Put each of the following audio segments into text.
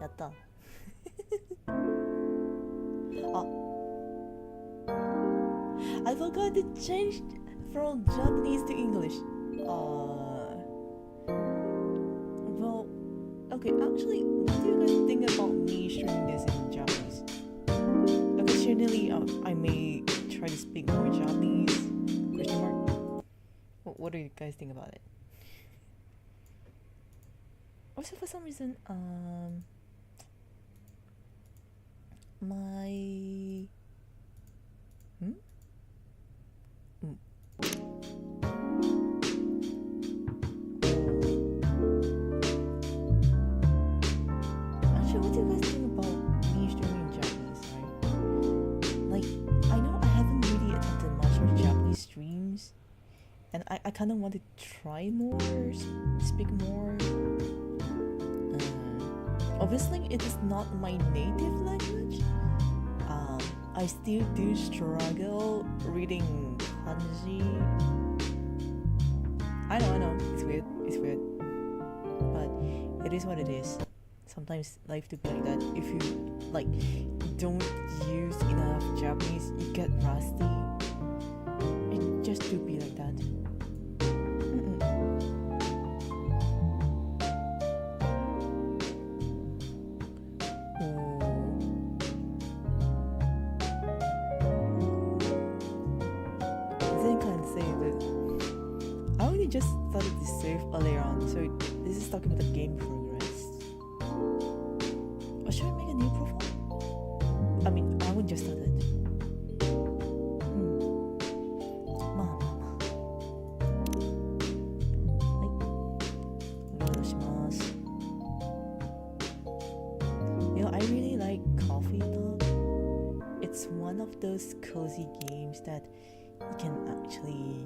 やった。あ、I forgot to change from Japanese to English. Well, okay, actually, what do you guys think about me streaming this in Japanese? Occasionally, I may try to speak more Japanese. Question mark. What do you guys think about it? Also, for some reason, my actually, what do you guys think about me streaming in Japanese, right? Like, I know I haven't really attended much of Japanese streams, and I kind of want to try more, speak more. Obviously, it is not my native language. I still do struggle reading kanji. I know, it's weird, but it is what it is. Sometimes life to be like that. If you like don't use enough Japanese, you get rusty. It just to be like that. Just started to save earlier on, so this is talking about the game progress. Or should I make a new profile? I mean, I would just start it. I really like Coffee Talk. It's one of those cozy games that you can actually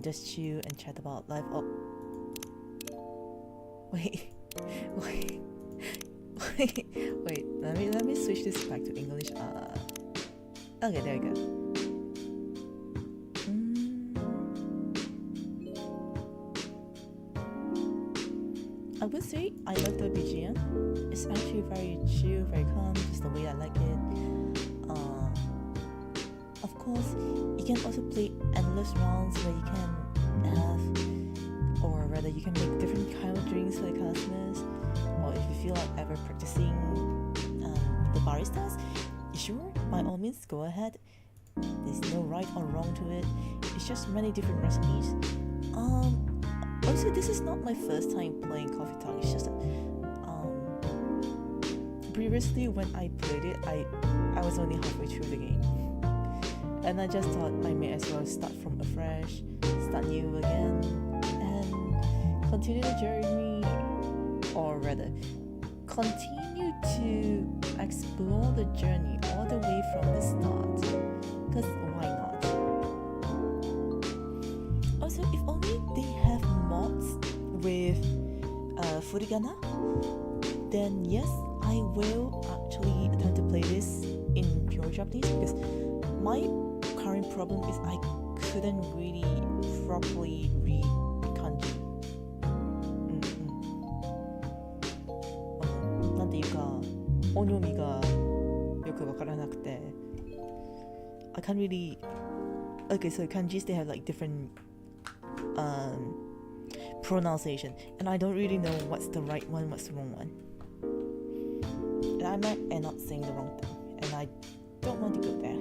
just chill and chat about life. Oh, wait. Let me switch this back to English. Okay, there we go. I would say I like the BGM. It's actually very chill, very calm, just the way I like it. Of course, you can also play endless rounds where you can have, or rather you can make different kind of drinks for the customers, or if you feel like ever practicing the baristas, sure, by all means go ahead. There's no right or wrong to it. It's just many different recipes. Also, this is not my first time playing Coffee Talk. It's just that previously when I played it, I was only halfway through the game. And I just thought I may as well start from afresh, start new again, and continue the journey, or rather, continue to explore the journey all the way from the start. Because why not? Also, if only they have mods with furigana, then yes, I will actually attempt to play this in pure Japanese, because my current problem is I couldn't really properly read kanji. なんていうか、音読みがよくわからなくて、I can't really. Okay, so kanjis they have like different pronunciation, and I don't really know what's the right one, what's the wrong one. And I might end up saying the wrong thing, and I don't want to go there.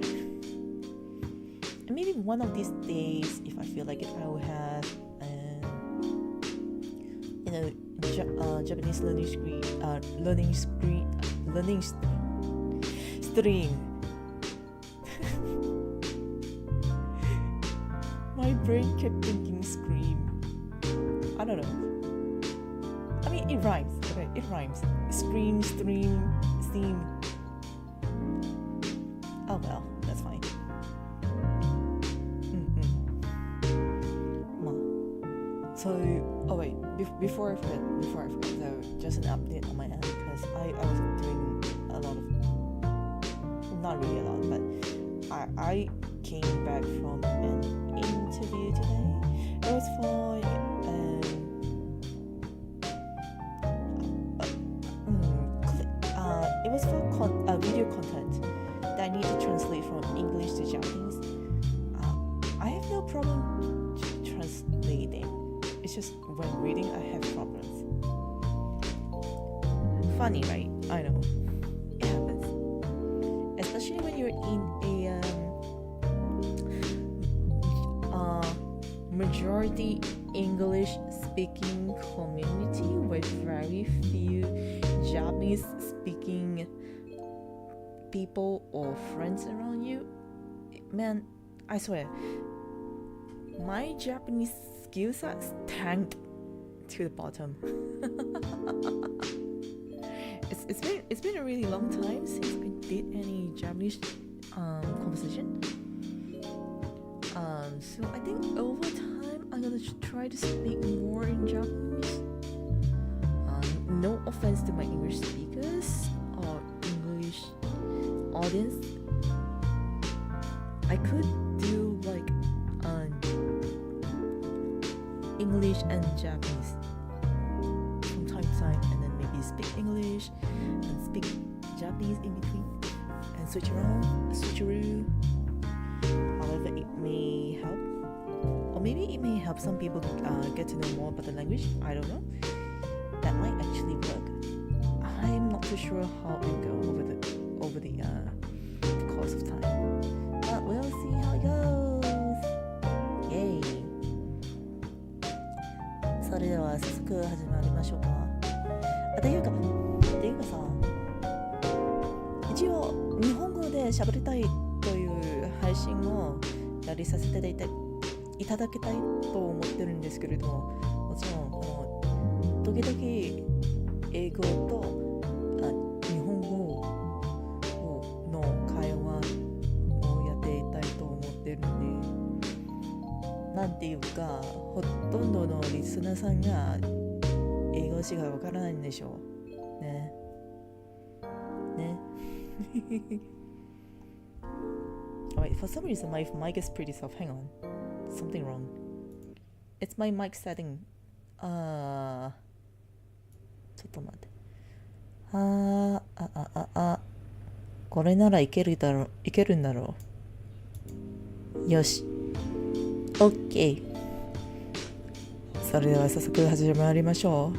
And maybe one of these days, if I feel like it, I will have Japanese learning stream. My brain kept thinking scream. I don't know. I mean, it rhymes. Okay, it rhymes. Scream, stream, steam. Oh well, that's fine. So, oh wait, before I forget, so just an update on my end, because I was doing a lot of, not really a lot, but I came back from an interview today. It was for to Japanese, I have no problem translating. It's just when reading, I have problems. Funny, right? I know. It happens. Especially when you're in a majority English speaking community with very few Japanese speaking people or friends around you. Man, I swear, my Japanese skills are tanked to the bottom. It's been a really long time since I did any Japanese conversation. So I think over time I'm gonna try to speak more in Japanese. No offense to my English speakers or English audience. I could do like English and Japanese from time to time, and then maybe speak English and speak Japanese in between, and switcheroo. However, it may help, or maybe it may help some people get to know more about the language. I don't know. That might actually work. I'm not too sure how it will go over the course of time, but we'll see how it goes. Yay! それでは早速始まりましょうか。っていうかさ、一応日本語で喋りたいという配信をやりさせていただきたいと思ってるんですけれども、もちろん時々英語と日本語の会話をやっていたいと思ってるんで、なんていうかほとんどのリスナーさんが英語しかわからないんでしょうね。Alright, for some reason my mic is pretty soft. Hang on. Something wrong. It's my mic setting. ちょっと待って。これならいけるんだろう。よし。OK。それでは早速始まりましょう。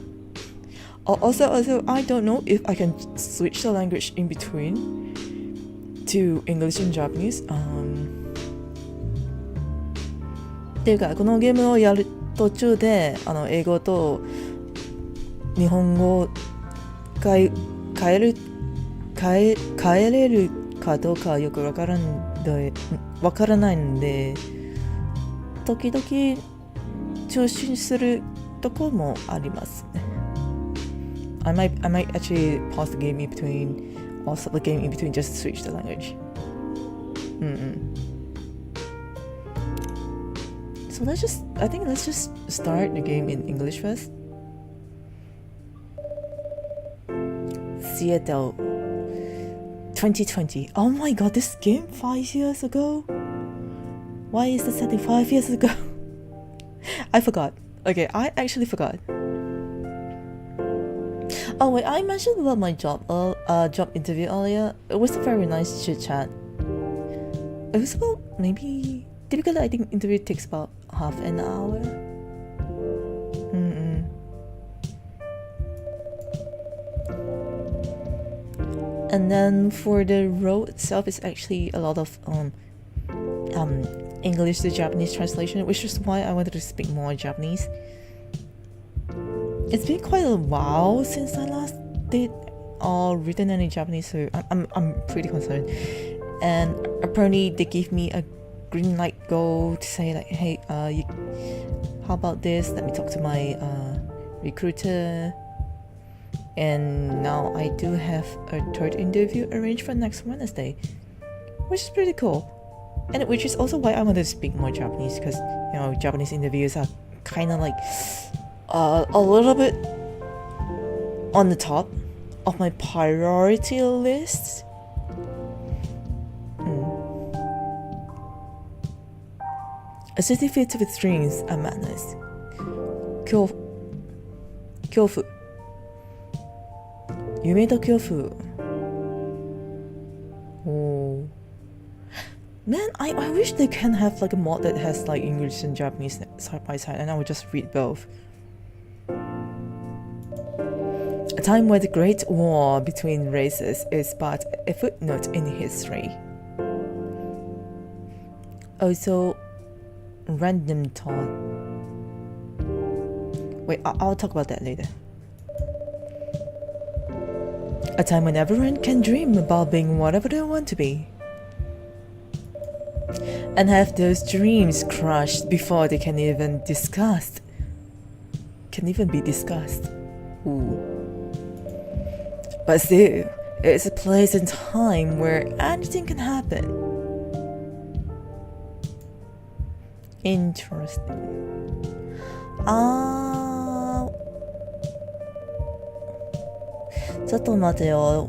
Also, I don't know if I can switch the language in between to English and Japanese. っていうか、このゲームをやる途中で英語と日本語変えれるかどうかよくわからないんで、時々中心するとこもありますね。I might actually pause the game in between, or stop the game in between just to switch the language. So let's just start the game in English first. Seattle 2020. Oh my god, this game 5 years ago? Why is the setting 5 years ago? I forgot. Okay, I actually forgot. Oh wait, I mentioned about my job interview earlier. It was a very nice chit chat. It was about maybe typically I think interview takes about half an hour. And then for the role itself, it's actually a lot of English to Japanese translation, which is why I wanted to speak more Japanese. It's been quite a while since I last did or written any Japanese, so I'm pretty concerned. And apparently they gave me a green light go to say like, hey, how about this? Let me talk to my recruiter. And now I do have a third interview arranged for next Wednesday, which is pretty cool. And which is also why I wanted to speak more Japanese, because Japanese interviews are kind of like a little bit on the top of my priority list. A city filled with dreams and madness. Kyofu. 夢と恐怖。Man, I wish they can have like a mod that has like English and Japanese side by side, and I would just read both. A time where the Great War between races is but a footnote in history. Also, random thought. Wait, I'll talk about that later. A time when everyone can dream about being whatever they want to be. And have those dreams crushed before they can even be discussed. Ooh. But still, it's a place and time where anything can happen. Interesting.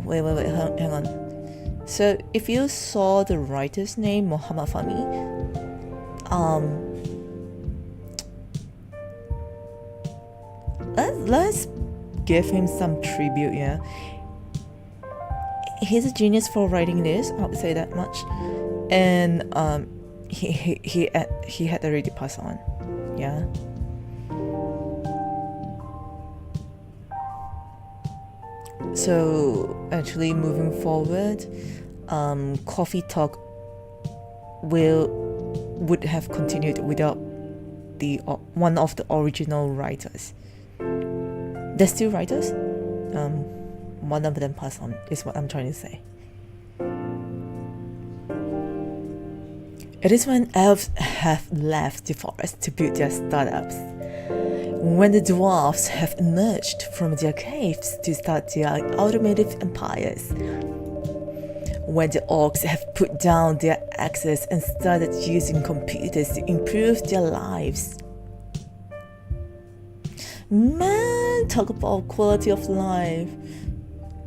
Wait, hang on. So if you saw the writer's name, Muhammad Fahmi, let's give him some tribute, yeah. He's a genius for writing this, I would say that much. And he had already passed on, yeah. So actually moving forward, Coffee Talk would have continued without the one of the original writers. There's still writers. One of them passed on is what I'm trying to say. It is when elves have left the forest to build their startups, when the dwarves have emerged from their caves to start their automated empires, when the orcs have put down their axes and started using computers to improve their lives. Man, talk about quality of life.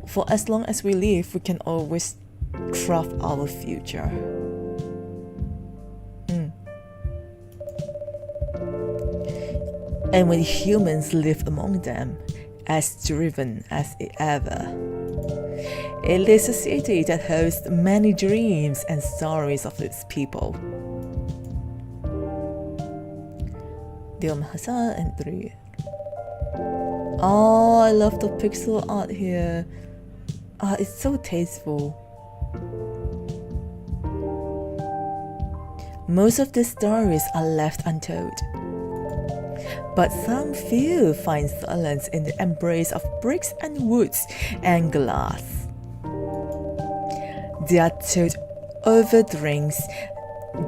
For as long as we live, we can always craft our future. And when humans live among them, as driven as ever. It is a city that hosts many dreams and stories of its people. and 3. Oh, I love the pixel art here. It's so tasteful. Most of the stories are left untold, but some few find silence in the embrace of bricks and woods and glass. They are told over drinks,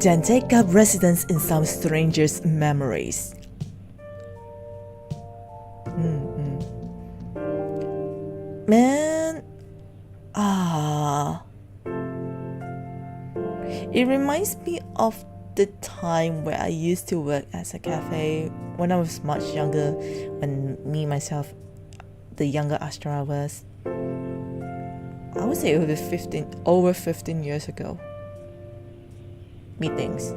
then take up residence in some stranger's memories. Man, it reminds me of the time where I used to work as a cafe when I was much younger, when me myself, the younger Astra was, I would say over 15 years ago. Meetings.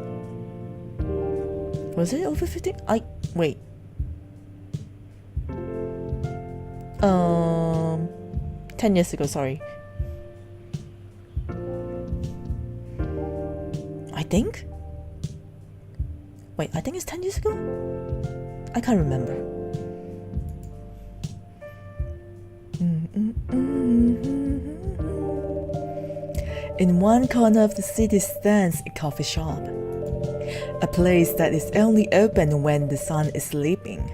Was it over 15? Wait. 10 years ago, sorry. I think? Wait, I think it's 10 years ago? I can't remember. In one corner of the city stands a coffee shop, a place that is only open when the sun is sleeping.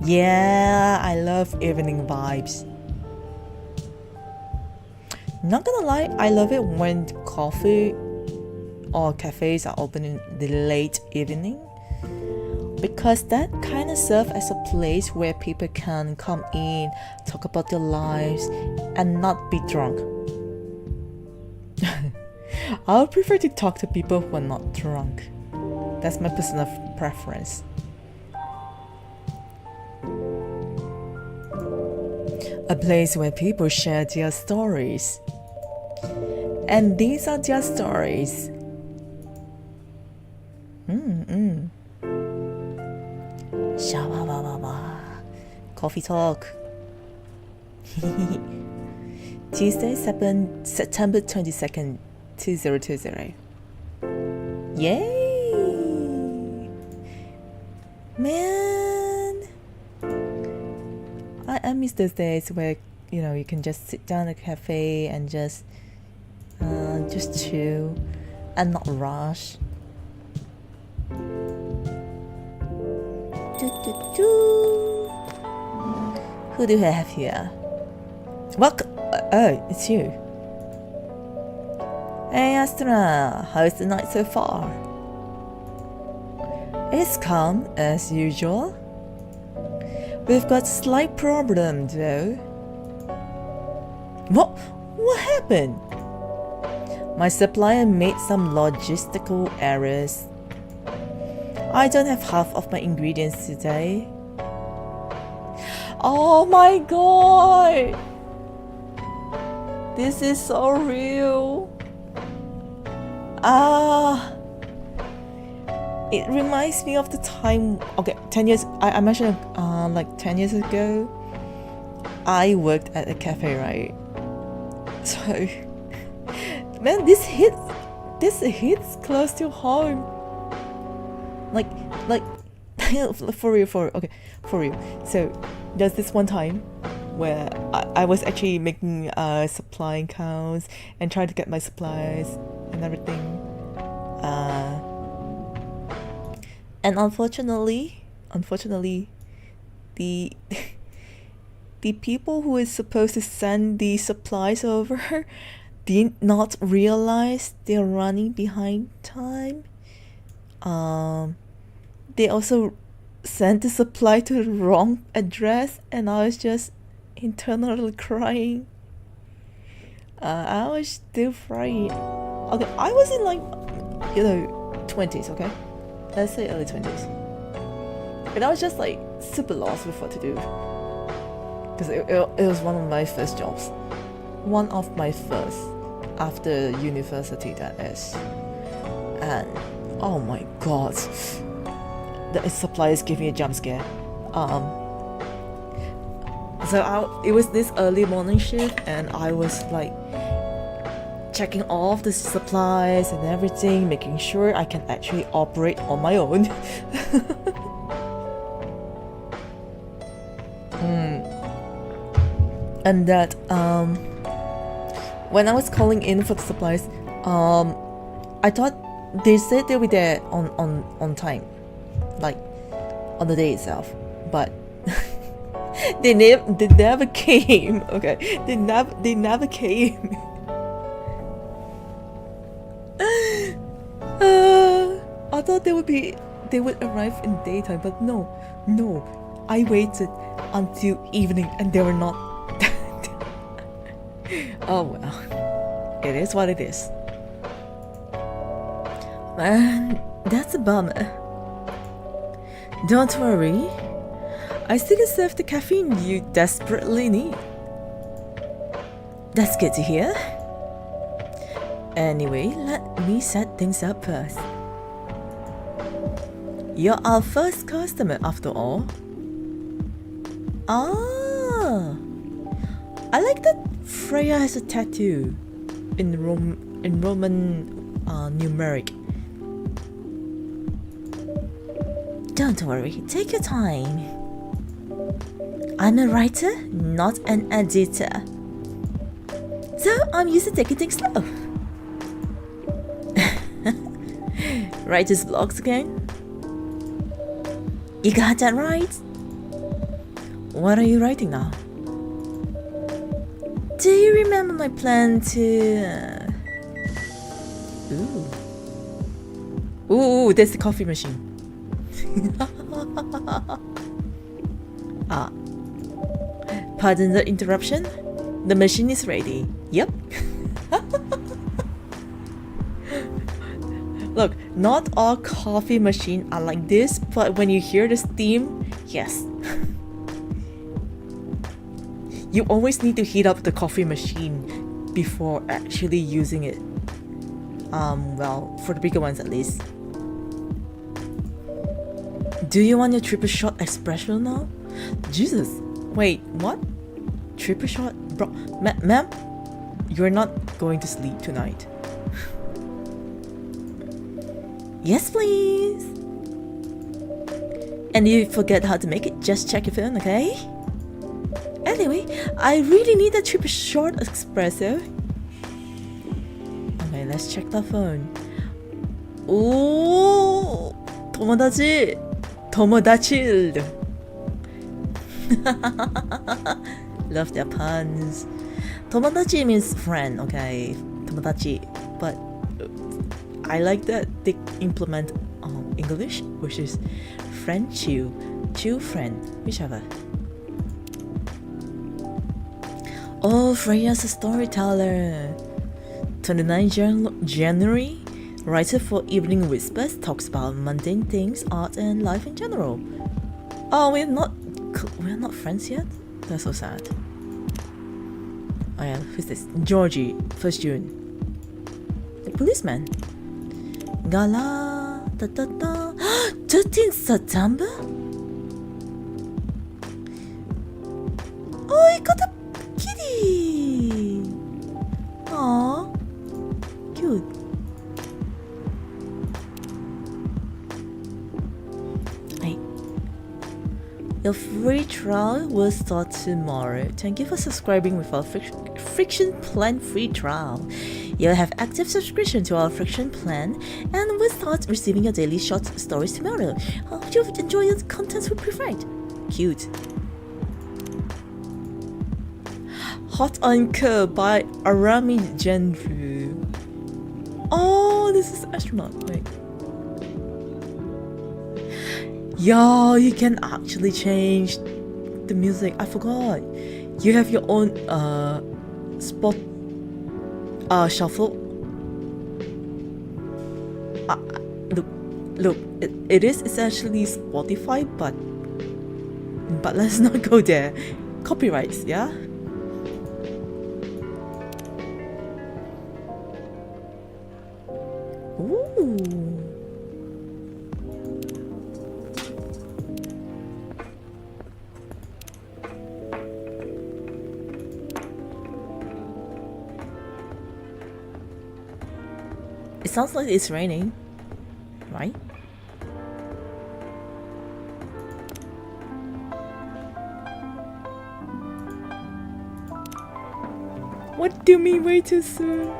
Yeah, I love evening vibes. Not gonna lie, I love it when coffee or cafes are open in the late evening, because that kind of serves as a place where people can come in, talk about their lives, and not be drunk. I would prefer to talk to people who are not drunk. That's my personal preference. A place where people share their stories. And these are their stories. Coffee Talk. Tuesday, September 22nd, 2020. Yay! Man, I miss those days where you can just sit down at a cafe and just chill and not rush. Who do I have here? Welcome. Oh, it's you. Hey Astra, how's the night so far? It's calm as usual. We've got a slight problem though. What happened? My supplier made some logistical errors. I don't have half of my ingredients today. Oh my god! This is so real. It reminds me of the time. Okay, 10 years. I mentioned like 10 years ago, I worked at a cafe, right? So, man, this hits close to home. Like for real. So there's this one time where I was actually making supply counts and trying to get my supplies and everything. And unfortunately, the people who is supposed to send the supplies over did not realize they're running behind time. They also sent the supply to the wrong address, and I was just internally crying. I was still frightened. Okay, I was in like 20s, okay? Let's say early 20s. And I was just like super lost with what to do. Because it was one of my first jobs. One of my first after university, that is. And oh my god, the suppliers gave me a jump scare. So it was this early morning shift, and I was like checking all of the supplies and everything, making sure I can actually operate on my own. And that when I was calling in for the supplies, I thought they said they'll be there on time, like on the day itself, but they never came. Okay, they never came. I thought they would arrive in daytime, but no, I waited until evening and they were not. Oh well, it is what it is. Man, that's a bummer. Don't worry, I still can serve the caffeine you desperately need. That's good to hear. Anyway, let me set things up first. You're our first customer after all. Ah, I like that Freya has a tattoo in Roman numeric. Don't worry, take your time. I'm a writer, not an editor. So I'm used to taking things slow. Writer's blogs again? You got that right? What are you writing now? Do you remember my plan to... Ooh, that's the coffee machine. Pardon the interruption. The machine is ready. Yep. Look, not all coffee machines are like this, but when you hear the steam, yes. You always need to heat up the coffee machine before actually using it. Well, for the bigger ones at least. Do you want your triple shot espresso now? Jesus, wait, what? Triple shot? Bro, ma'am, you're not going to sleep tonight. Yes, please. And if you forget how to make it, just check your phone, okay? Anyway, I really need a triple short espresso. Okay, let's check the phone. 오, 도모다치. Love their puns. Tomodachi means friend, okay? Tomodachi. But I like that they implement English, which is friend chew. Chew friend, whichever. Oh, Freya's a storyteller. 29 January, writer for Evening Whispers, talks about mundane things, art, and life in general. Oh, we're not friends yet? That's so sad. Oh yeah, who's this? Georgie, 1st June. The policeman. Gala, 13th September? Oh, I got a kitty! Aww, cute. Hey. Your free trial will start tomorrow. Thank you for subscribing with our Friction Plan free trial. You'll have active subscription to our Friction Plan and will start receiving your daily short stories tomorrow. Hope you enjoy the contents we provide. Cute. Hot Anchor by Arami Gendru. Oh, this is astronaut. Wait. Yeah, you can actually change the music. I forgot. You have your own spot shuffle. Look, it is essentially Spotify, but let's not go there. Copyrights, yeah. Ooh. It sounds like it's raining, right? What do you mean way too soon?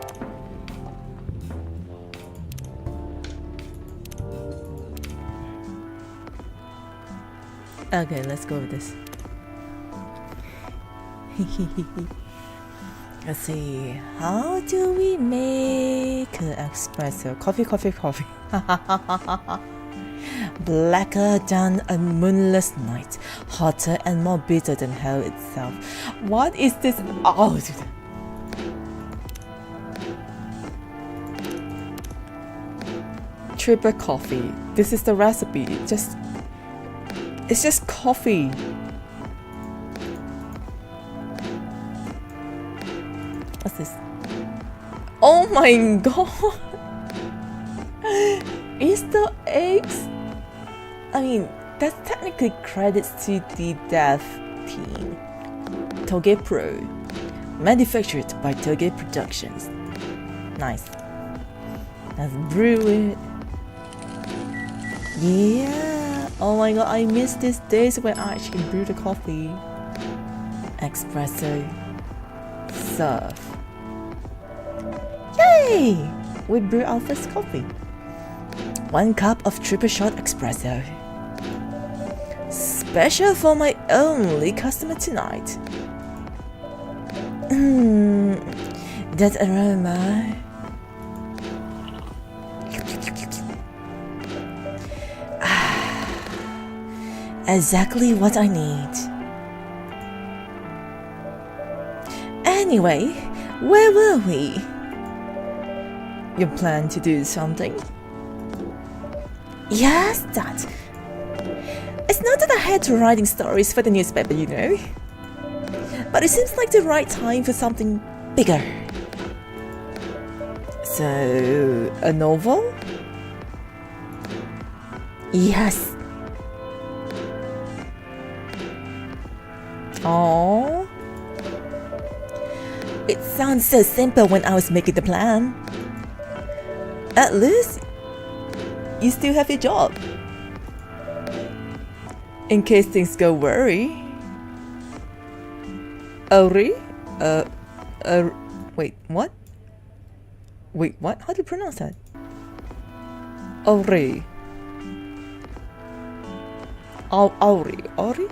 Okay, let's go with this. Let's see. How do we make an espresso? Coffee. Blacker than a moonless night, hotter and more bitter than hell itself. What is this? Oh, dude. Triple coffee. This is the recipe. It's just coffee. What's this? Oh my god! Easter eggs? I mean, that's technically credits to the dev team. Toge Pro. Manufactured by Toge Productions. Nice. Let's brew it. Yeah! Oh my god, I miss these days when I actually brew the coffee. Espresso. Serve. Yay! We brew our first coffee. 1 cup of triple shot espresso. Special for my only customer tonight. That aroma. Exactly what I need. Anyway, where were we? You plan to do something? Yes, Dad. It's not that I had to writing stories for the newspaper, you know. But it seems like the right time for something bigger. So, a novel? Yes. Oh, it sounds so simple when I was making the plan. At least you still have your job. In case things go worry. Ori? Wait, what? Wait, what? How do you pronounce that? Ori. Ori. Ori?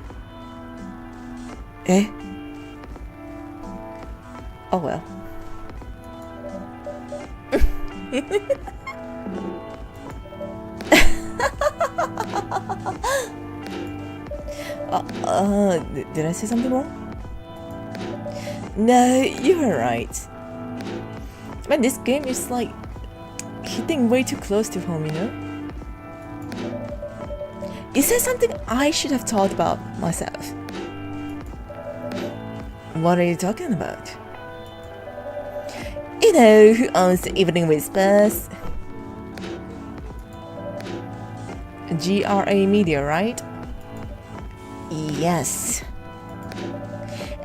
Eh? Oh well. Did I say something wrong? No, you were right. Man, this game is like hitting way too close to home, you know? Is there something I should have thought about myself? What are you talking about? You know who owns the Evening Whispers? GRA Media, right? Yes.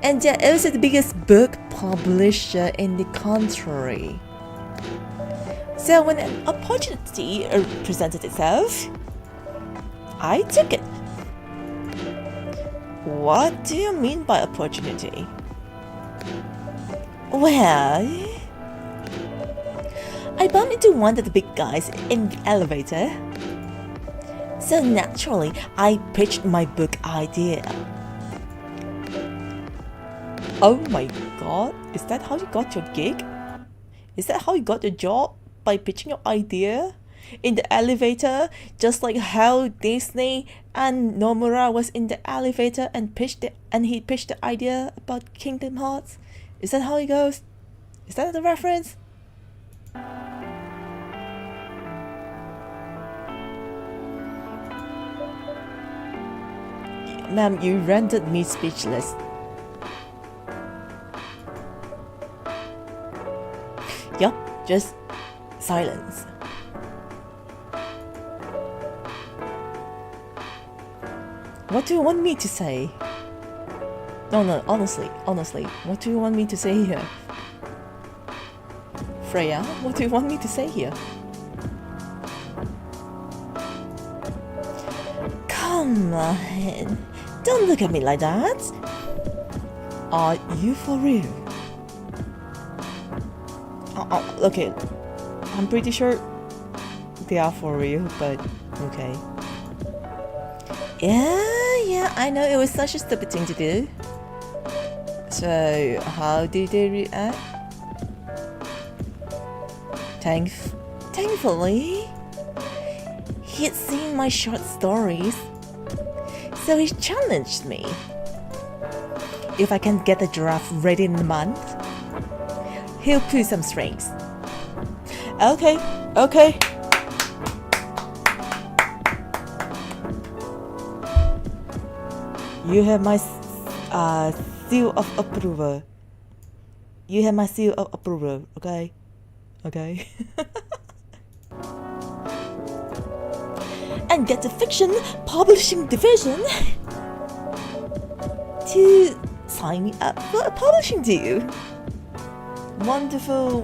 And they're also the biggest book publisher in the country. So when an opportunity presented itself, I took it. What do you mean by opportunity? Well, I bumped into one of the big guys in the elevator. So naturally, I pitched my book idea. Oh my god, is that how you got your gig? Is that how you got your job? By pitching your idea? In the elevator? Just like how Disney and Nomura was in the elevator and he pitched the idea about Kingdom Hearts? Is that how it goes? Is that the reference? Ma'am, you rendered me speechless. Yup, just silence. What do you want me to say? No, honestly, what do you want me to say here? Freya, what do you want me to say here? Come on, don't look at me like that. Are you for real? Okay, I'm pretty sure they are for real, but okay. Yeah, I know it was such a stupid thing to do. So, how did they react? Thankfully, he had seen my short stories, so he challenged me. If I can get the draft ready in a month, he'll pull some strings. Okay. You have my seal of approval. You have my seal of approval, okay? And get the fiction publishing division to sign me up for a publishing deal. Wonderful,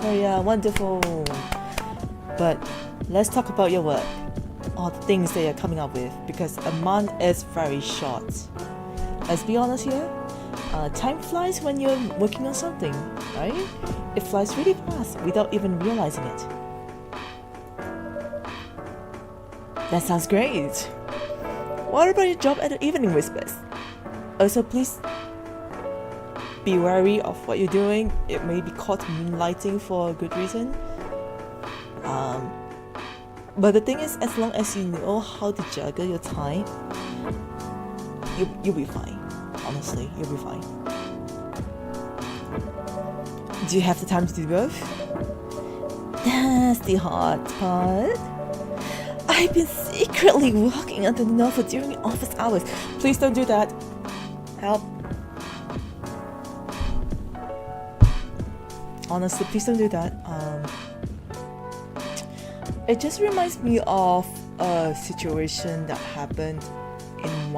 Freya, wonderful. But let's talk about your work, or the things that you're coming up with, because a month is very short. Let's be honest here, time flies when you're working on something, right? It flies really fast without even realizing it. That sounds great. What about your job at the Evening Whispers? Also, please be wary of what you're doing. It may be caught moonlighting for a good reason. But the thing is, as long as you know how to juggle your time, you'll be fine. Honestly, you'll be fine. Do you have the time to do both? That's the hard part. I've been secretly working on the novel during office hours. Please don't do that. Help. Honestly, please don't do that. It just reminds me of a situation that happened in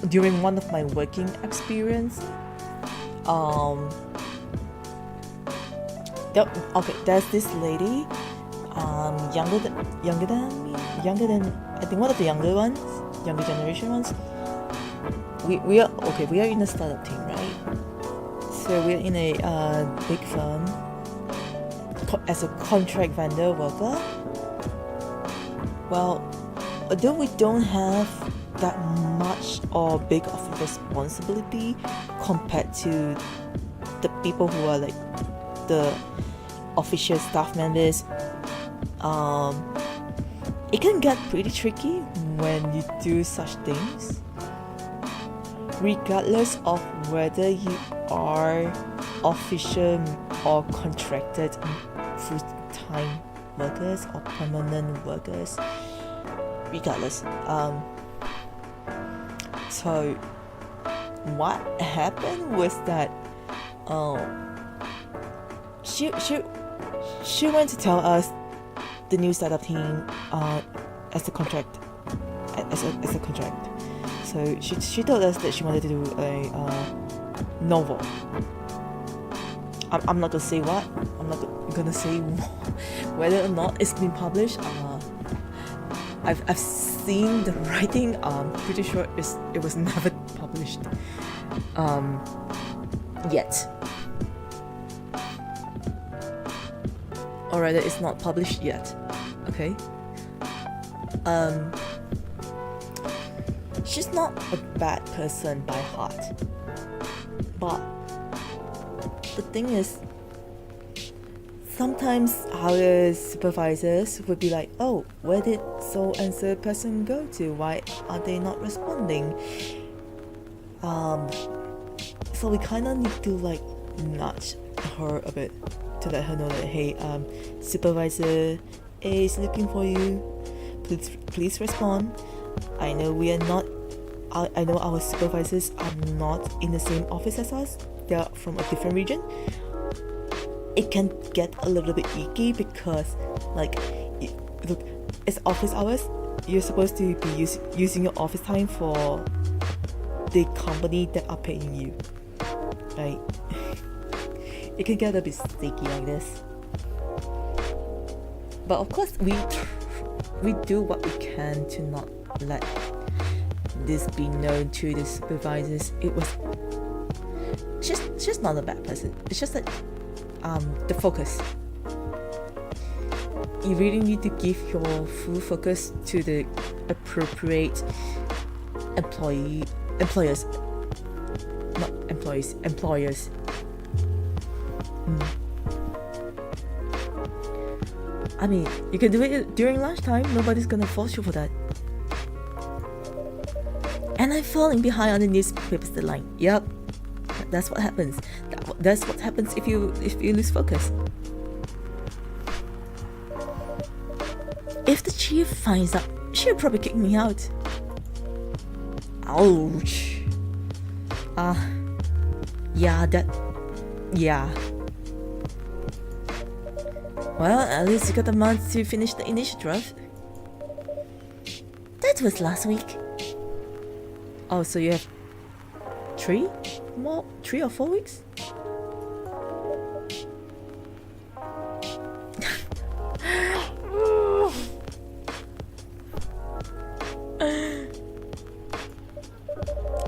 during one of my working experience. There's this lady. younger than I think one of the younger generation ones. We are in a startup team, right? So we're in a big firm as a contract vendor worker. Well, although we don't have that much or big of a responsibility compared to the people who are like the official staff members, it can get pretty tricky when you do such things, regardless of whether you are official or contracted full-time workers or permanent workers. Regardless, so what happened was that she went to tell us, the new startup team, as a contract. So she told us that she wanted to do a novel. I'm not gonna say what. I'm not gonna say whether or not it's been published. I've seen the writing. Pretty sure it was never published yet. Or rather, it's not published yet. Okay. She's not a bad person by heart, but the thing is, sometimes our supervisors would be like, "Oh, where did so and so person go to? Why are they not responding?" So we kind of need to like nudge her a bit to let her know that, hey, supervisor A is looking for you. Please respond. I know we are not. I know our supervisors are not in the same office as us. They are from a different region. It can get a little bit icky because, like, look, it's office hours. You're supposed to be using your office time for the company that are paying you, right? It can get a bit sticky like this. But of course, we do what we can to not let this be known to the supervisors. It was she's not a bad person. It's just that the focus. You really need to give your full focus to the appropriate employers. I mean, you can do it during lunchtime. Nobody's gonna force you for that. And I'm falling behind on the newspaper's deadline. Yep, that's what happens. That's what happens if you lose focus. If the chief finds out, she'll probably kick me out. Ouch. Yeah. Well, at least you got a month to finish the initial draft. That was last week. Oh, so you have 3 or 4 weeks?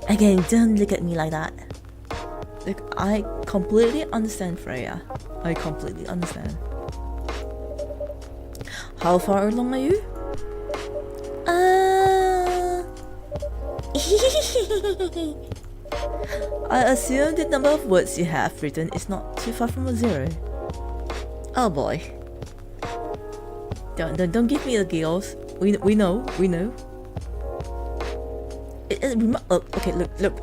Again, don't look at me like that. Look, I completely understand, Freya. I completely understand. How far along are you? I assume the number of words you have written is not too far from a 0. Oh boy. Don't give me the giggles. We know. Okay, look.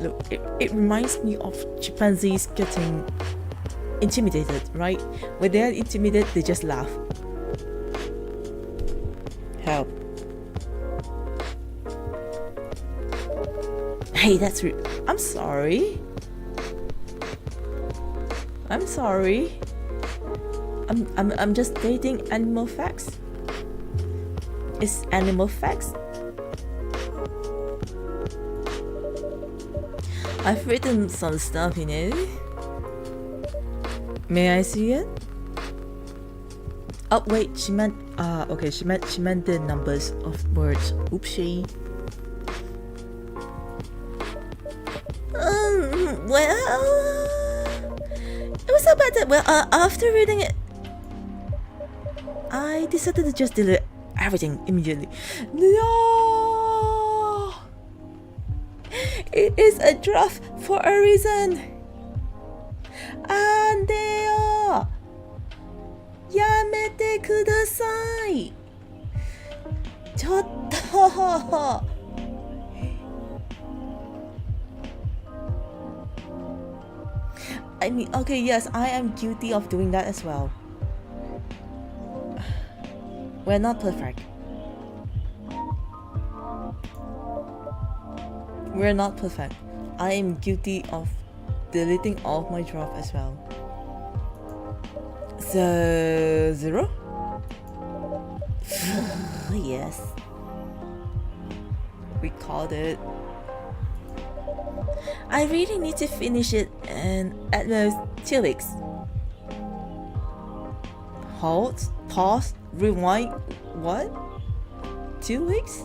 It reminds me of chimpanzees getting intimidated, right? When they are intimidated, they just laugh. Help. Hey, that's rude. I'm sorry. I'm just stating animal facts. It's animal facts. I've written some stuff, you know. May I see it? Oh wait, she meant Okay, she meant the numbers of words. Oopsie. Well, it was so bad that, well, after reading it, I decided to just delete everything immediately. No! It is a draft for a reason. 안돼요. やめてください. ちょっと. I mean, okay, yes, I am guilty of doing that as well. We're not perfect. We're not perfect. I am guilty of deleting all of my draft as well. So, 0? Yes. We called it. I really need to finish it in at most 2 weeks. Halt, pause, rewind. What? 2 weeks?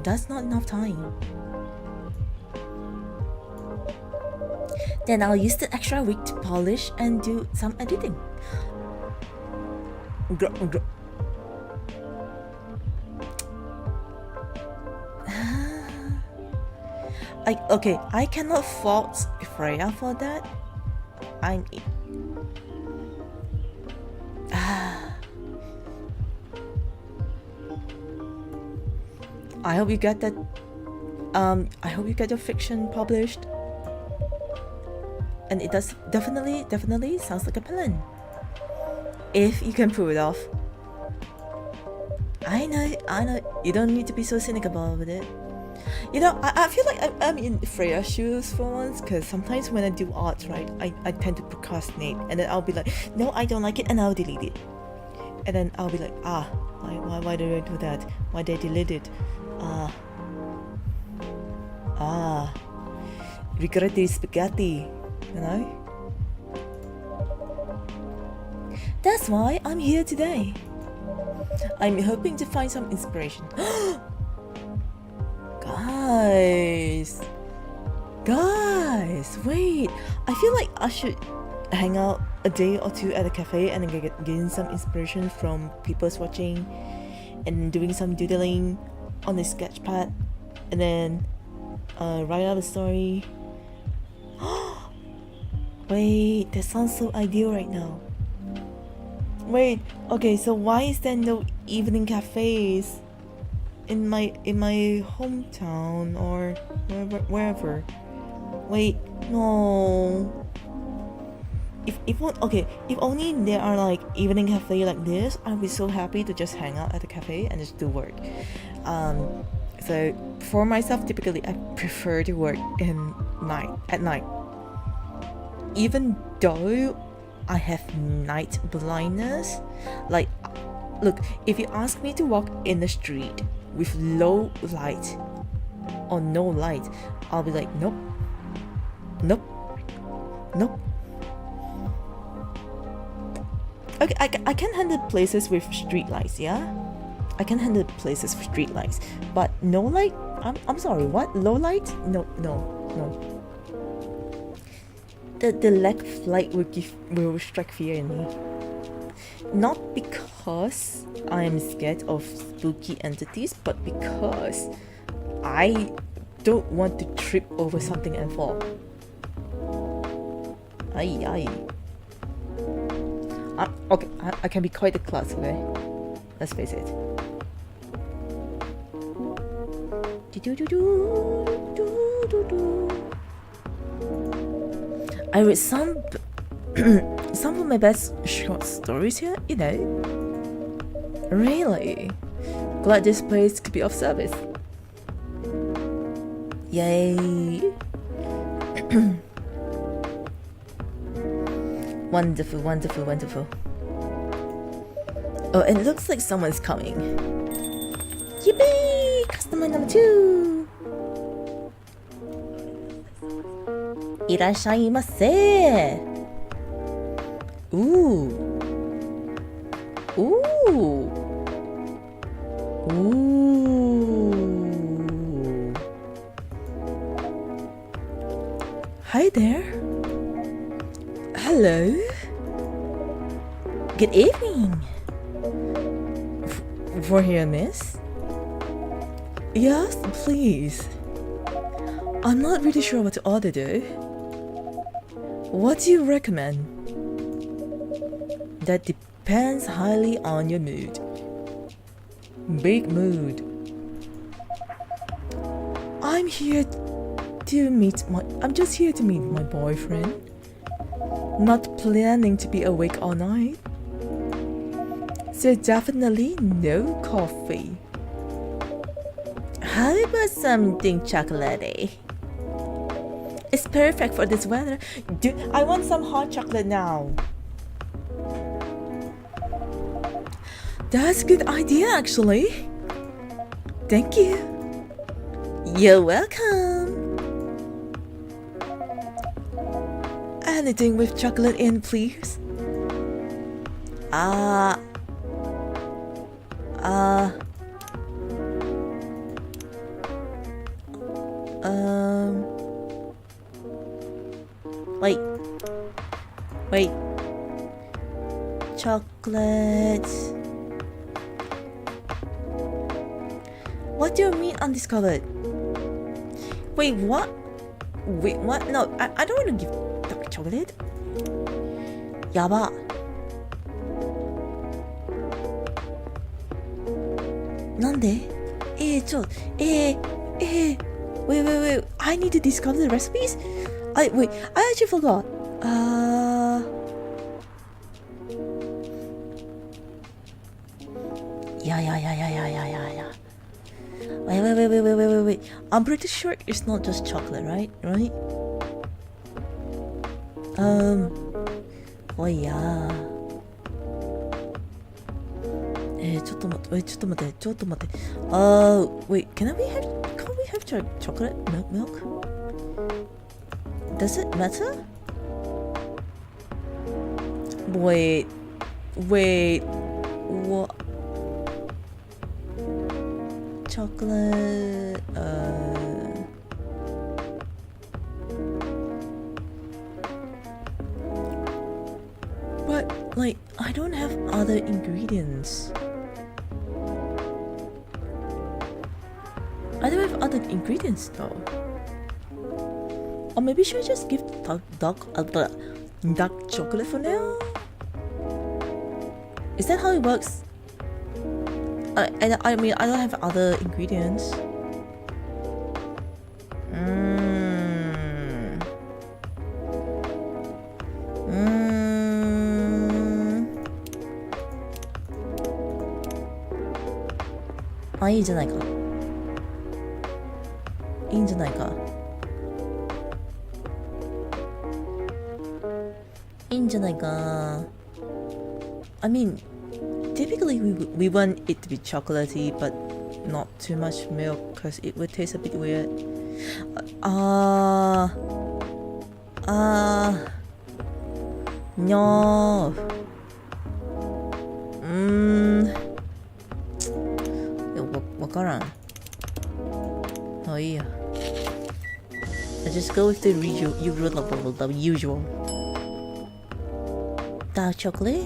That's not enough time. Then I'll use the extra week to polish and do some editing. Okay, I cannot fault Freya for that. I hope you get that. I hope you get your fiction published. And it does definitely sounds like a plan. If you can pull it off. I know. You don't need to be so cynical about it. You know, I feel like I'm in Freya's shoes for once, because sometimes when I do art, right, I tend to procrastinate, and then I'll be like, no, I don't like it, and I'll delete it. And then I'll be like, why did I do that? Why did I delete it? Regretty spaghetti, you know? That's why I'm here today. I'm hoping to find some inspiration. Guys, wait. I feel like I should hang out a day or two at a cafe and gain some inspiration from people's watching and doing some doodling on the sketch pad, and then write out a story. Wait, that sounds so ideal right now. Wait, okay, so why is there no evening cafes in my hometown or wherever? Wait, no. If only there are like evening cafe like this, I'd be so happy to just hang out at the cafe and just do work. So for myself, typically I prefer to work at night. Even though I have night blindness, like, look, if you ask me to walk in the street with low light or no light, I'll be like, nope. Okay, I can handle places with street lights, yeah? I can handle places with street lights, but no light? I'm sorry, what? Low light? No. The lack of light will strike fear in me. Not because I am scared of spooky entities, but because I don't want to trip over something and fall. Okay, I can be quite a klutz, okay? Let's face it. I read some of my best short stories here, you know. Really? Glad this place could be of service. Yay! Wonderful. Oh, and it looks like someone's coming. Yippee! Customer number 2! いらっしゃいませ。Ooh. Ooh. Ooh. Hi there. Hello. Good evening. For here, miss? Yes, please. I'm not really sure what to order though. What do you recommend? That depends highly on your mood. Big mood. I'm just here to meet my boyfriend. Not planning to be awake all night. So definitely no coffee. How about something chocolatey? It's perfect for this weather. Dude, I want some hot chocolate now. That's a good idea actually. Thank you. You're welcome. Anything with chocolate in, please. Wait. Chocolate. What do you mean undiscovered? Wait, what? No, I don't want to give dark chocolate. 야바. 난데? Wait. I need to discover the recipes? I actually forgot. Yeah. Wait. I'm pretty sure it's not just chocolate, right? Oh yeah. ちょっと待って。Wait, can't we have chocolate milk? Does it matter? Wait, what? Chocolate, but, like, I don't have other ingredients. I don't have other ingredients though. Or maybe should I just give dark chocolate for now? Is that how it works? I mean, I don't have other ingredients. 아,いいんじゃないか。I mean, typically we want it to be chocolatey, but not too much milk because it would taste a bit weird. No. 와까랑. Oh yeah. I just go with the usual. Dark chocolate.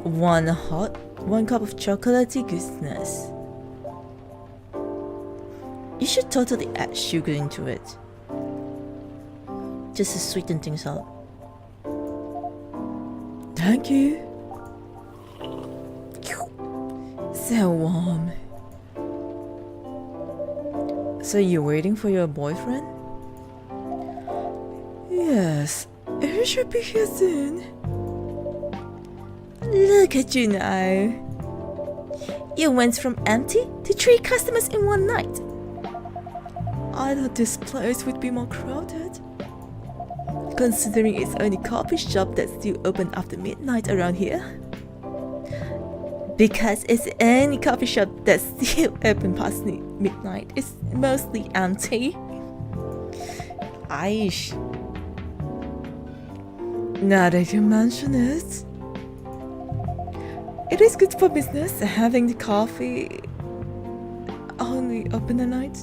One hot, 1 cup of chocolatey goodness. You should totally add sugar into it, just to sweeten things up. Thank you. So warm. So you're waiting for your boyfriend? Yes, he should be here soon. Look at you now. You went from empty to 3 customers in one night. I thought this place would be more crowded, considering it's only coffee shop that's still open after midnight around here. Because it's any coffee shop that's still open past midnight. It's mostly empty. Aish. Now that you mention it, it is good for business having the coffee only open at night.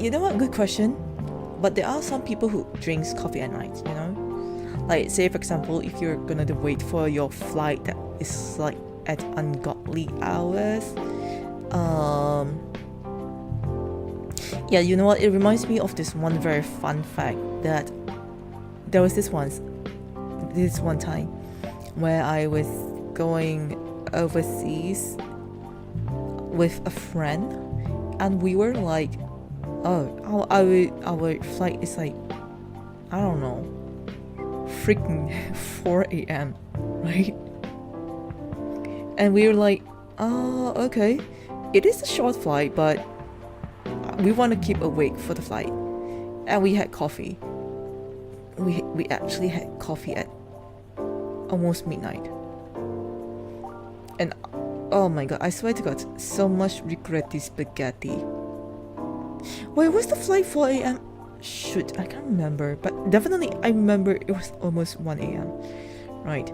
You know what? Good question. But there are some people who drinks coffee at night. You know, like say for example, if you're gonna wait for your flight that is like at ungodly hours. Yeah, you know what? It reminds me of this one very fun fact that there was this one time where I was going overseas with a friend, and we were like, our flight is like, I don't know, freaking 4 a.m. right? And we were like, okay, it is a short flight, but we want to keep awake for the flight. And we had coffee. We actually had coffee at almost midnight. And oh my god, I swear to god, so much regret this spaghetti. Wait, was the flight 4 a.m? Shoot, I can't remember, but definitely I remember it was almost 1 a.m. Right.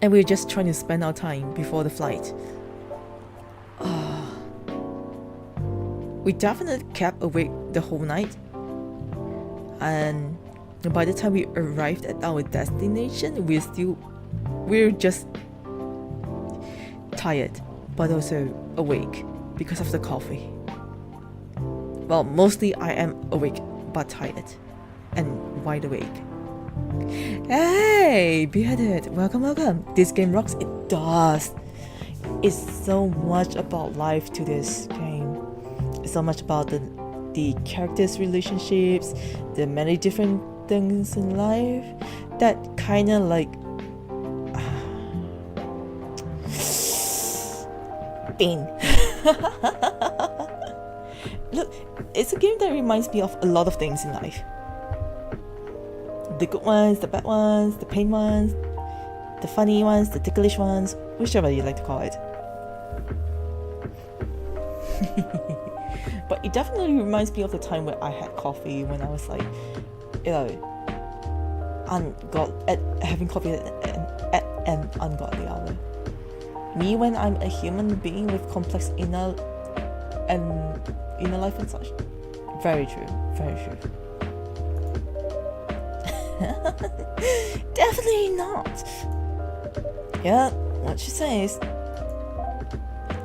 And we were just trying to spend our time before the flight. We definitely kept awake the whole night. And by the time we arrived at our destination, we're just tired, but also awake because of the coffee. Well, mostly I am awake but tired and wide awake. Hey, Beheaded, welcome. This game rocks. It does. It's so much about life to this game. It's so much about the characters' relationships, the many different things in life that kind of like pain. Look, it's a game that reminds me of a lot of things in life. The good ones, the bad ones, the pain ones, the funny ones, the ticklish ones, whichever you like to call it. But it definitely reminds me of the time where I had coffee when I was like, you know, having coffee at an ungodly hour. Me when I'm a human being with complex inner life and such. Very true. Definitely not. Yeah, what she says.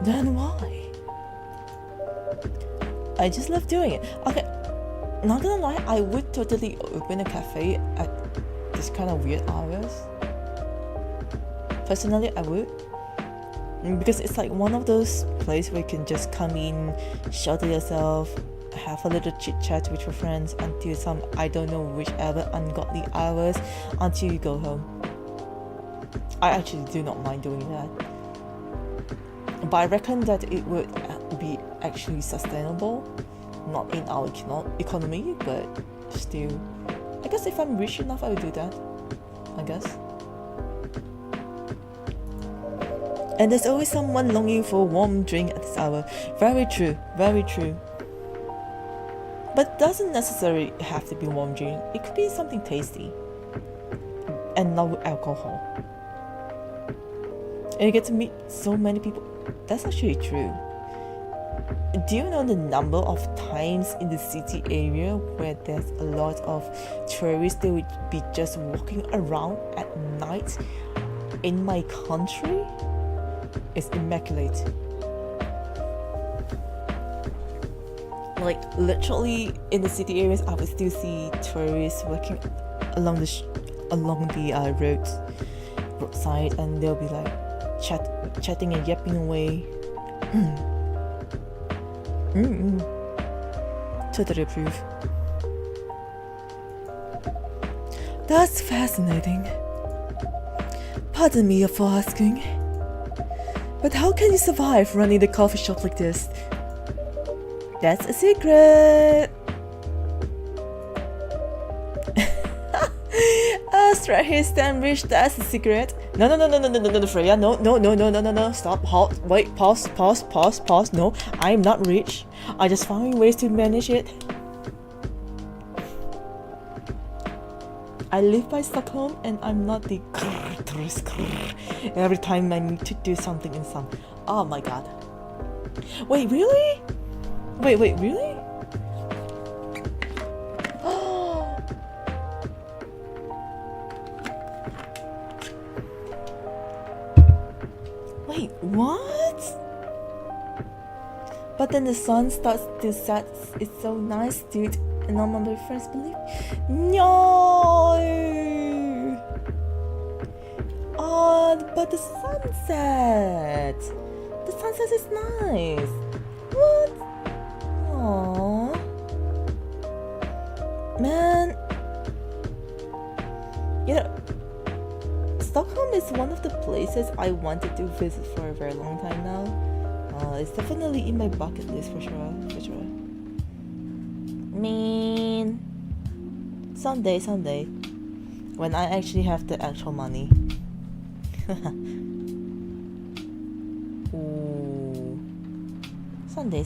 Then why? I just love doing it. Okay, not gonna lie, I would totally open a cafe at this kind of weird hours. Personally, I would. Because it's like one of those places where you can just come in, shelter yourself, have a little chit chat with your friends until some, I don't know, whichever ungodly hours until you go home. I actually do not mind doing that. But I reckon that it would be actually sustainable, not in our economy, but still. I guess if I'm rich enough, I would do that. I guess. And there's always someone longing for a warm drink at this hour. Very true. But it doesn't necessarily have to be a warm drink. It could be something tasty. And not with alcohol. And you get to meet so many people. That's actually true. Do you know the number of times in the city area where there's a lot of tourists that would be just walking around at night in my country? It's immaculate. Like literally in the city areas, I would still see tourists walking along the roadside, and they'll be like chatting and yapping away. Totally approve. That's fascinating. Pardon me for asking, but how can you survive running the coffee shop like this? That's a secret. Right here, stand rich. That's a secret. No, Freya. No. Stop. Halt. Wait. Pause. No, I'm not rich. I just found ways to manage it. I live by Stockholm and I'm not the every time I need to do something in some. Oh my god. Wait, really? Wait, really? Wait, what? But then the sun starts to set. It's so nice, dude. And none of my friends believe. No. Oh, but the sunset. The sunset is nice. What? Aww. Man. You know, Stockholm is one of the places I wanted to visit for a very long time now. It's definitely in my bucket list for sure. Man, someday, when I actually have the actual money. Ooh. Someday.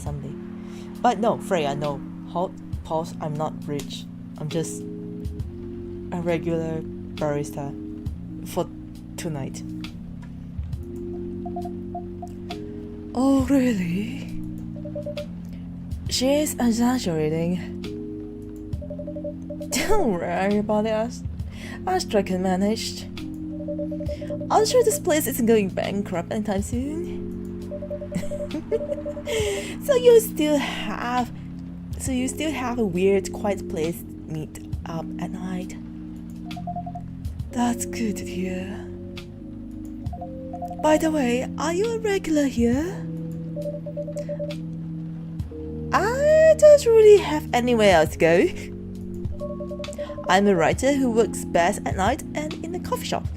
But no, Freya, no. Halt, pause. I'm not rich. I'm just a regular barista for tonight. Oh, really? She is exaggerating. Don't worry about it, Astra can manage. I'm sure this place isn't going bankrupt anytime soon. So you still have a weird, quiet place to meet up at night. That's good to hear. By the way, are you a regular here? I don't really have anywhere else to go. I'm a writer who works best at night and in the coffee shop.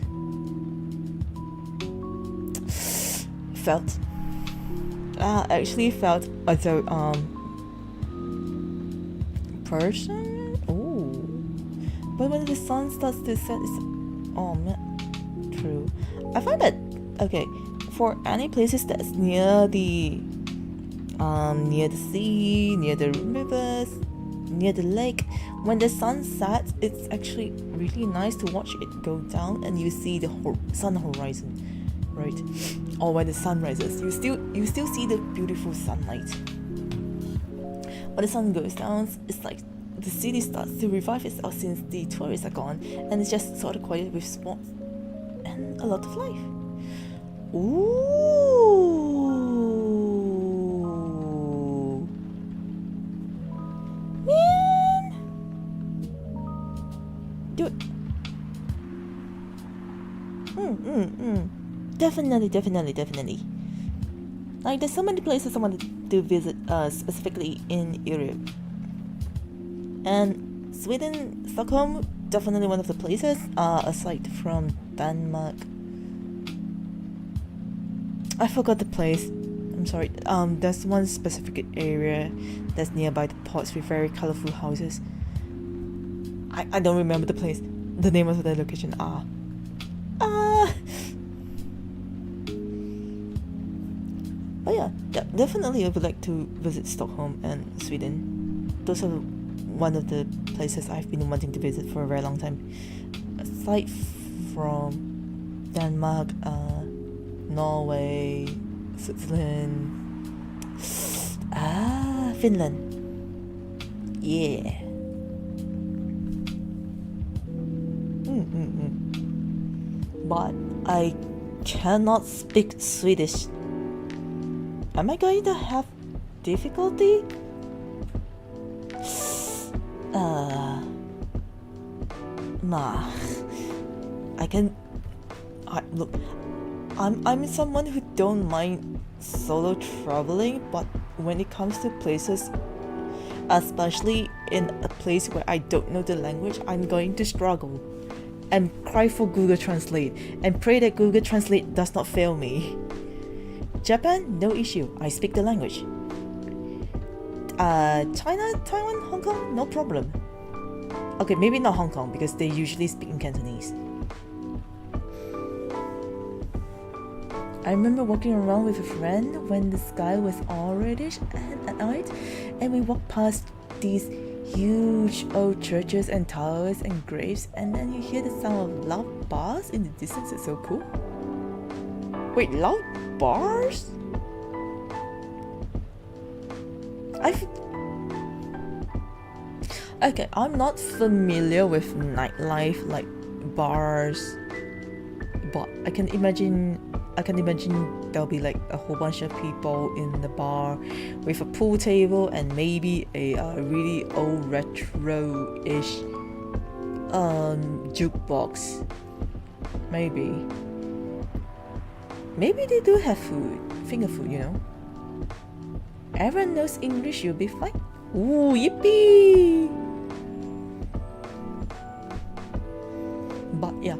Actually felt as a person. Oh, but when the sun starts to set, it's true. I find that for any places that's near the sea, near the rivers, near the lake, when the sun sets, it's actually really nice to watch it go down and you see the sun horizon, right? Or when the sun rises, you still see the beautiful sunlight. When the sun goes down, it's like the city starts to revive itself since the tourists are gone, and it's just sort of quiet with spots and a lot of life. Ooh, man, dude. Definitely. Like, there's so many places I wanted to visit, specifically in Europe. And Sweden, Stockholm, definitely one of the places, aside from Denmark. I forgot the place. I'm sorry. There's one specific area that's nearby the ports with very colorful houses. I don't remember the place. The name of the location. But yeah, definitely I would like to visit Stockholm and Sweden. Those are one of the places I've been wanting to visit for a very long time. Aside from Denmark, Norway, Switzerland, Finland. Yeah. But I cannot speak Swedish. Am I going to have difficulty? Nah. Look, I'm someone who don't mind solo traveling, but when it comes to places, especially in a place where I don't know the language, I'm going to struggle and cry for Google Translate and pray that Google Translate does not fail me. Japan, no issue, I speak the language. China, Taiwan, Hong Kong, no problem. Okay, maybe not Hong Kong because they usually speak in Cantonese. I remember walking around with a friend when the sky was all reddish at night, and we walked past these huge old churches and towers and graves, and then you hear the sound of loud bars in the distance. It's so cool. Wait, loud bars? Okay, I'm not familiar with nightlife like bars, but I can imagine there'll be like a whole bunch of people in the bar with a pool table and maybe a really old retro-ish jukebox. Maybe they do have food, finger food, you know. Everyone knows English, you'll be fine. Ooh, yippee! But yeah,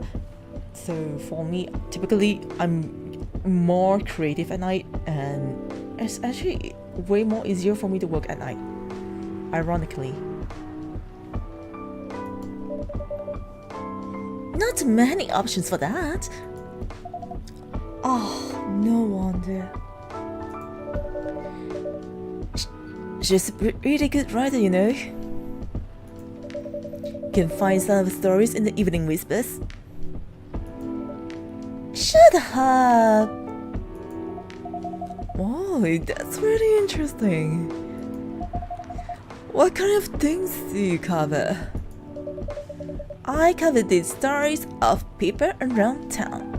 so for me, typically I'm more creative at night, and it's actually way more easier for me to work at night, ironically. Not many options for that. Oh, no wonder. She's a really good writer, you know. Can find some of the stories in the Evening Whispers. Shut up! Wow, that's really interesting. What kind of things do you cover? I cover the stories of people around town.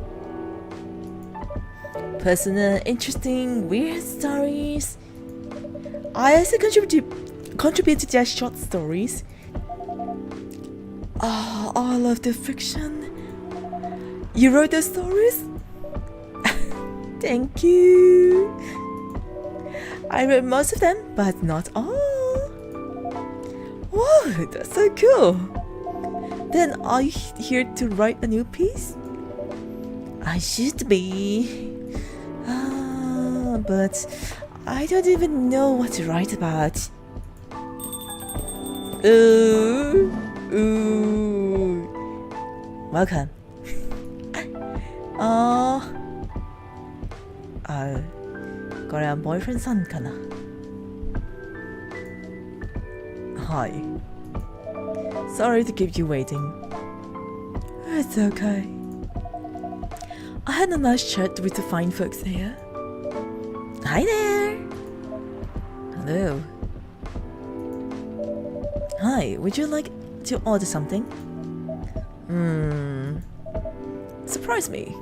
Personal, interesting, weird stories. I also contribute to their short stories. Oh, I love the fiction. You wrote those stories? Thank you. I read most of them, but not all. Wow, that's so cool. Then are you here to write a new piece? I should be. But I don't even know what to write about. Ooh. Welcome. Korean boyfriend son kana? Hi. Sorry to keep you waiting. It's okay. I had a nice chat with the fine folks here. Hi there. Hello. Hi, would you like to order something? Surprise me.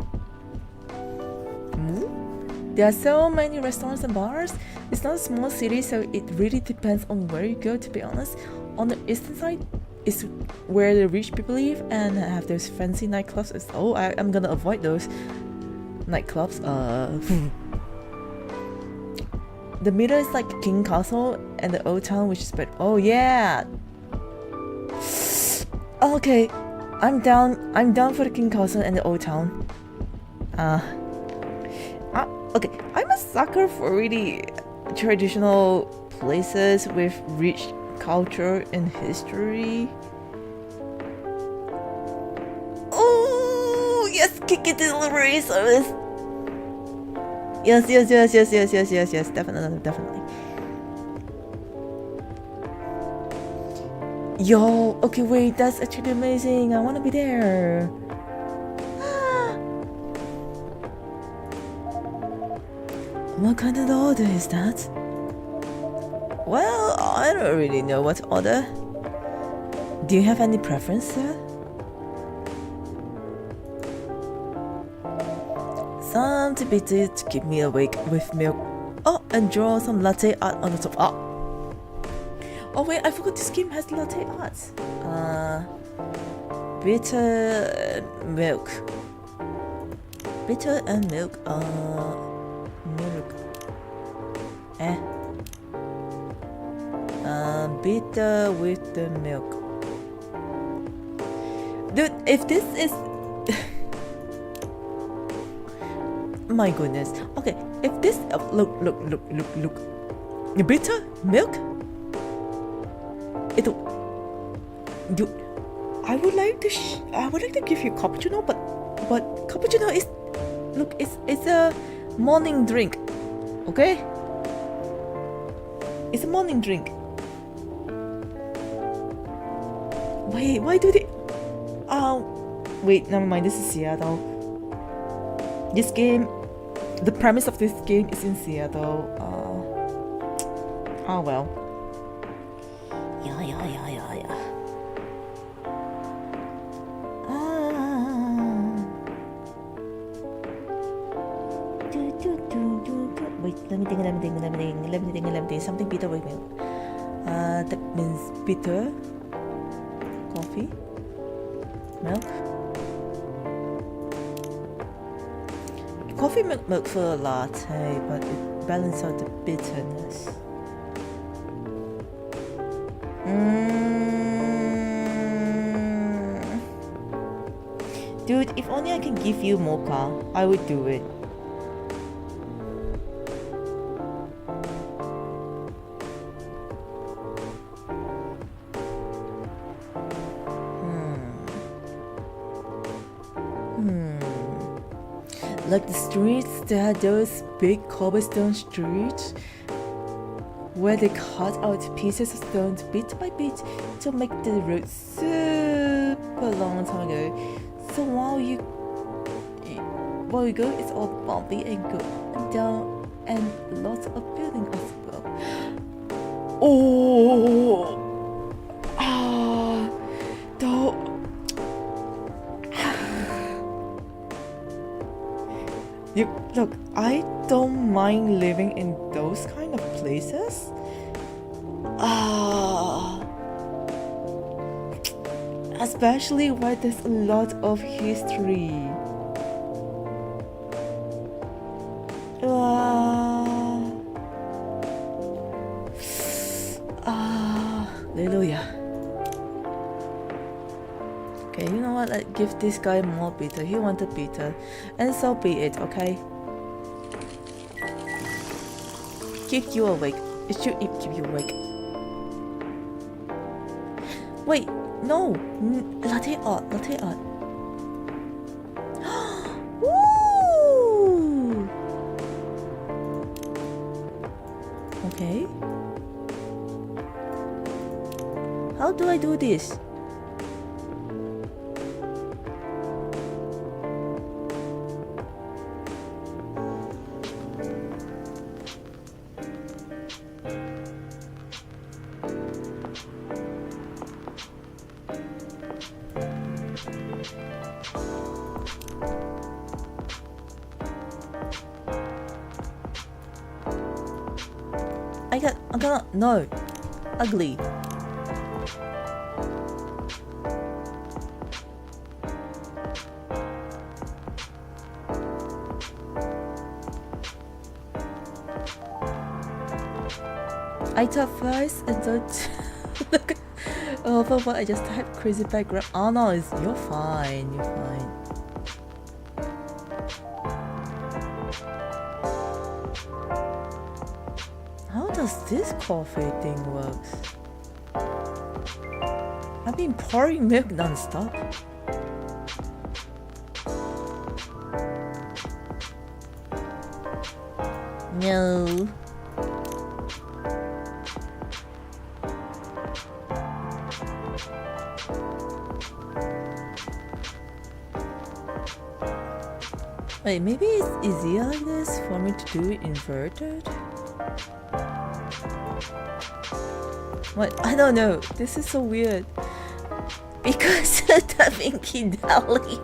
There are so many restaurants and bars. It's not a small city, so it really depends on where you go, to be honest. On the eastern side is where the rich people live and have those fancy nightclubs. I'm gonna avoid those nightclubs. The middle is like King Castle and the Old Town, which is better. Oh yeah. Okay, I'm down for the King Castle and the Old Town. Okay, I'm a sucker for really traditional places with rich culture and history. Oh yes, Kiki delivery service. Yes, definitely. Yo, okay, wait, that's actually amazing. I want to be there. What kind of order is that? Well, I don't really know what to order. Do you have any preference, sir? Something bitter to keep me awake with milk. Oh, and draw some latte art on the top. Oh wait, I forgot this game has latte art. Bitter milk. Bitter and milk. Milk. Bitter with the milk. Dude, if this is my goodness. Okay, if this look. Bitter milk. Dude, I would like to give you cappuccino, but cappuccino is it's a morning drink, okay? It's a morning drink. Wait, why do they... wait, never mind, this is Seattle. This game, the premise of this game is in Seattle. Oh well. Yeah. Wait, let me think. Something bitter with milk. That means bitter. Coffee. Milk. Coffee milk for a latte, but it balances out the bitterness. Dude, if only I can give you mocha, I would do it. Like the streets, there are those big cobblestone streets where they cut out pieces of stone bit by bit to make the road super long time ago. So while you go, it's all bumpy and go and down, and lots of building as well. Look, I don't mind living in those kind of places. Especially where there's a lot of history. Hallelujah. Okay, you know what? Let's give this guy more bitter. He wanted bitter, and so be it. Okay. Keep you awake. It should keep you awake. Wait, no. Latte art. Woo! Okay. How do I do this? No. Ugly. I tap first and don't look over what I just typed. Crazy background. Oh no, you're fine. How does this coffee thing works? I've been pouring milk non-stop. No. Wait, maybe it's easier like this for me to do it inverted? What? I don't know. This is so weird. Because of the Pinky Deli.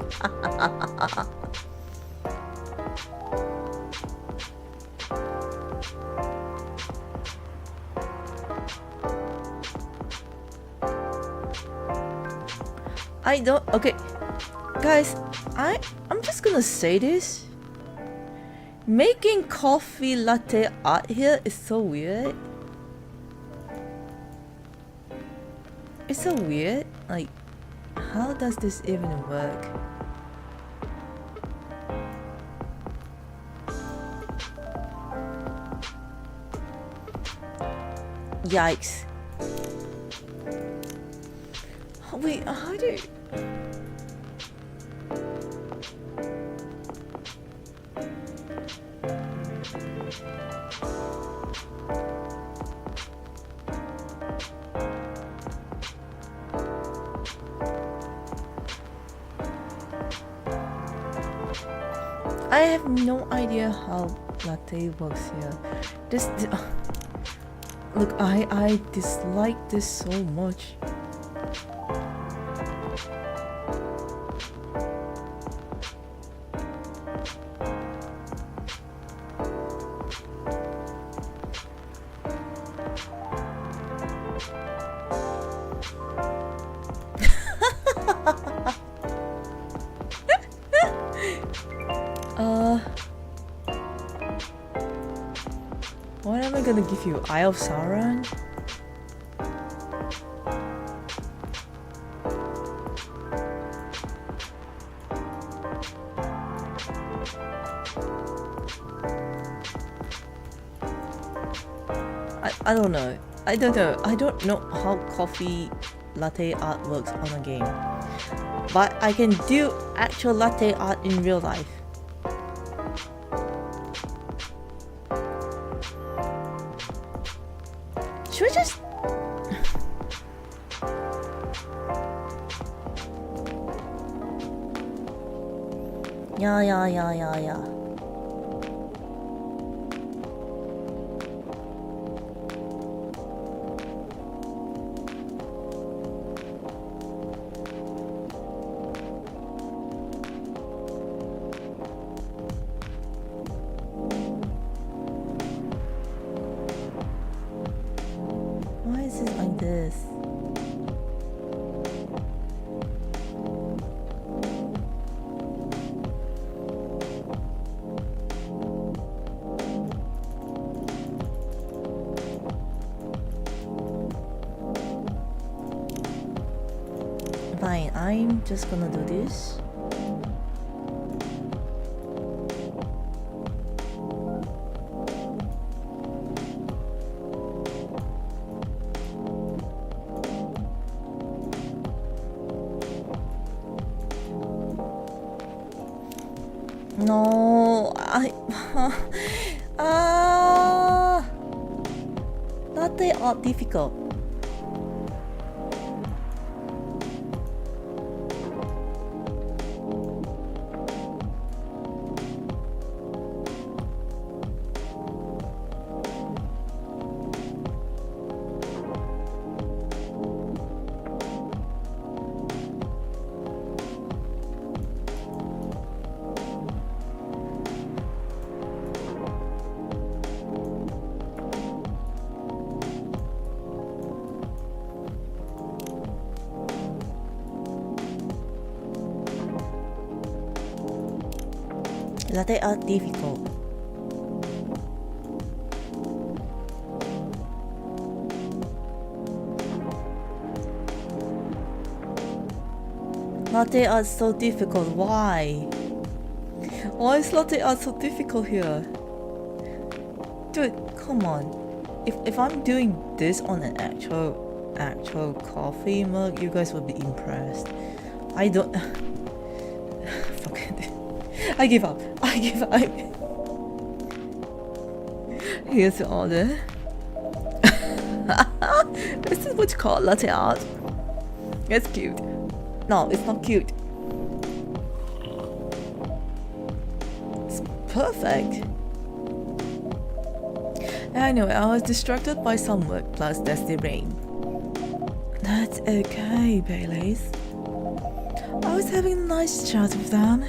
I don't. Okay, guys. I'm just gonna say this. Making coffee latte art here is so weird. It's so weird. Like, how does this even work? Yikes. Oh, wait, how do... I have no idea how latte works here. This look, I dislike this so much. What am I gonna give you? Eye of Sauron? I don't know. I don't know. I don't know how coffee latte art works on a game. But I can do actual latte art in real life. Should we just... Yeah. Why is it like this? Fine, I'm just gonna do this. No, latte art difficult. Latte art difficult. Latte art so difficult. Why? Why is latte art so difficult here? Dude, come on. If I'm doing this on an actual coffee mug, you guys will be impressed. I don't. Fuck it. I give up. Here's the order. This is what you call latte art. It's cute. No, it's not cute. It's perfect. Anyway, I was distracted by some work plus Dusty Rain. That's okay, Baileys. I was having a nice chat with them.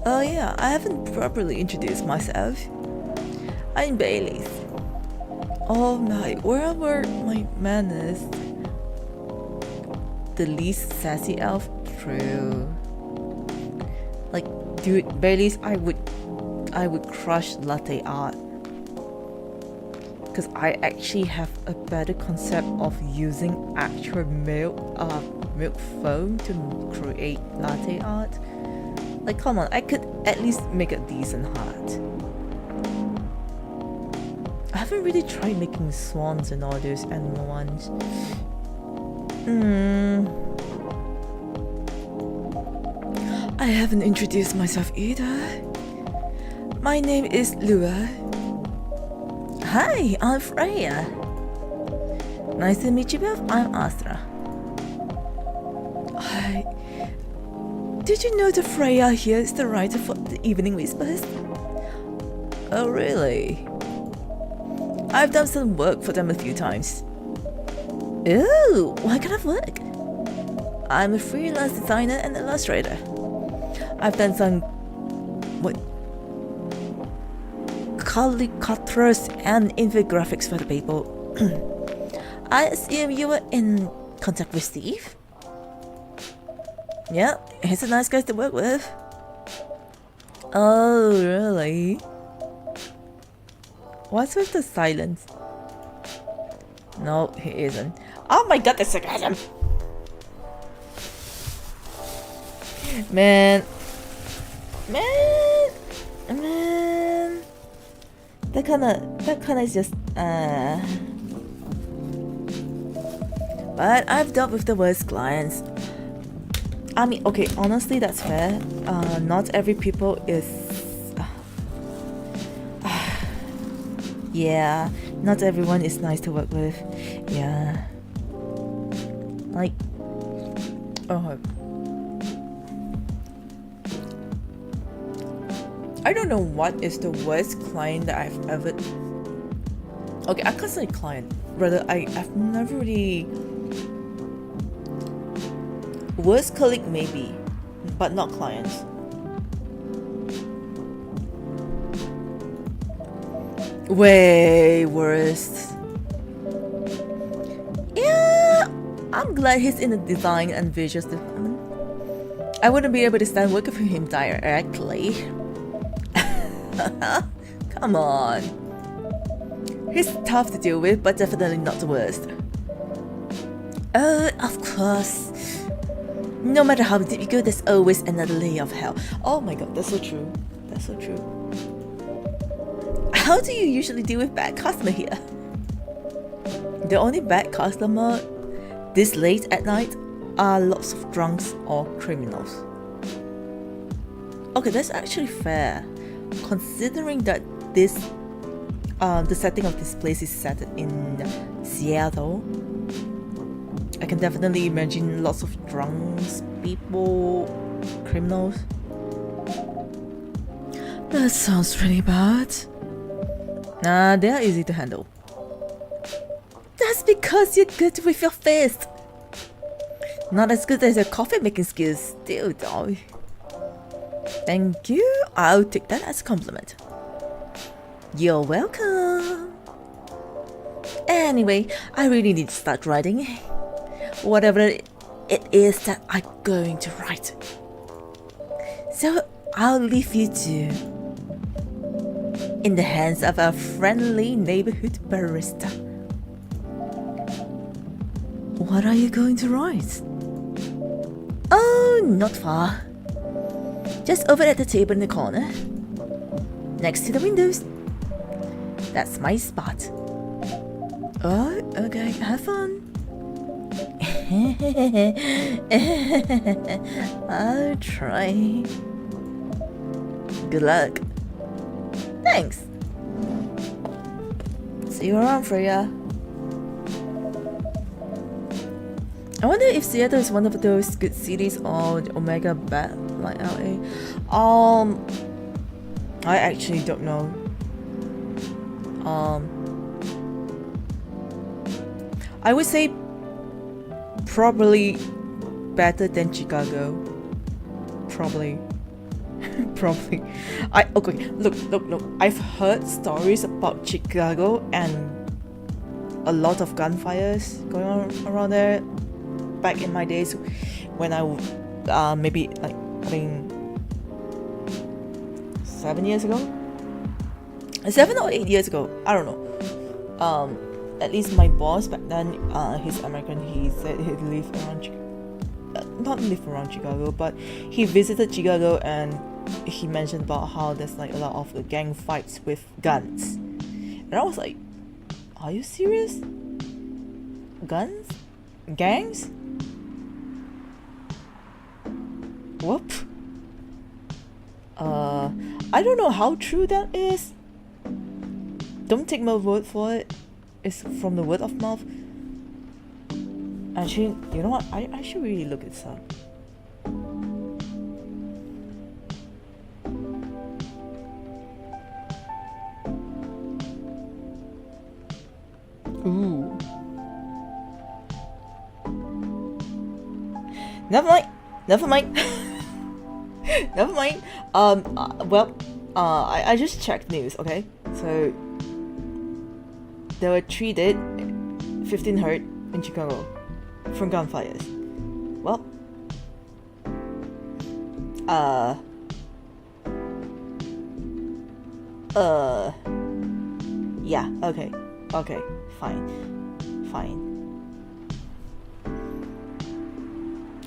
Oh yeah, I haven't properly introduced myself. I'm Baileys. Oh my, where were my manners? The least sassy elf? True. Like, dude, Baileys, I would crush latte art. Because I actually have a better concept of using actual milk foam to create latte art. Like, come on, I could at least make a decent heart. I haven't really tried making swans and all those animal ones. I haven't introduced myself either. My name is Lua. Hi, I'm Freya. Nice to meet you both. I'm Astra. Did you know that Freya here is the writer for the Evening Whispers? Oh, really? I've done some work for them a few times. Ooh, what kind of work? I'm a freelance designer and illustrator. I've done some caricatures and infographics for the people. I assume you were in contact with Steve? Yeah, he's a nice guy to work with. Oh, really? What's with the silence? No, he isn't. Oh my god, that's sarcasm! Man. That kinda is just, But I've dealt with the worst clients. I mean, okay, honestly, that's fair. Not every people is... yeah, not everyone is nice to work with. Yeah. Like... oh... I don't know what is the worst client that I've ever... okay, I can't say client. Rather, I've never really... worst colleague maybe, but not clients. Way worst. Yeah, I'm glad he's in the design and visuals department. I wouldn't be able to stand working for him directly. Come on. He's tough to deal with, but definitely not the worst. Oh, of course. No matter how deep you go, there's always another layer of hell. Oh my god, that's so true. That's so true. How do you usually deal with bad customer here? The only bad customer this late at night are lots of drunks or criminals. Okay, that's actually fair, considering that this the setting of this place is set in Seattle. I can definitely imagine lots of drunks, people, criminals. That sounds pretty bad. Nah, they are easy to handle. That's because you're good with your fist. Not as good as your coffee making skills, still though. Thank you, I'll take that as a compliment. You're welcome. Anyway, I really need to start writing. Whatever it is that I'm going to write. So I'll leave you to in the hands of a friendly neighborhood barista. What are you going to write? Oh, not far. Just over at the table in the corner. Next to the windows. That's my spot. Oh, okay, have fun. I'll try. Good luck. Thanks. See you around, Freya. I wonder if Seattle is one of those good cities or the Omega bad like LA. I actually don't know. I would say probably better than Chicago. Probably. Probably. Okay, look. I've heard stories about Chicago and a lot of gunfires going on around there back in my days when I maybe like I think 7 years ago, 7 or 8 years ago, I don't know. At least my boss back then, he's American. He said he lived around not live around Chicago, but he visited Chicago and he mentioned about how there's like a lot of gang fights with guns. And I was like, are you serious? Guns? Gangs? Whoop. I don't know how true that is. Don't take my word for it. It's from the word of mouth. Actually, you know what? I should really look this up. Ooh. Never mind. Never mind. Never mind. Well, I just checked news. Okay, so there were 3 dead, 15 hurt in Chicago from gunfires. Well, yeah. Okay. Fine.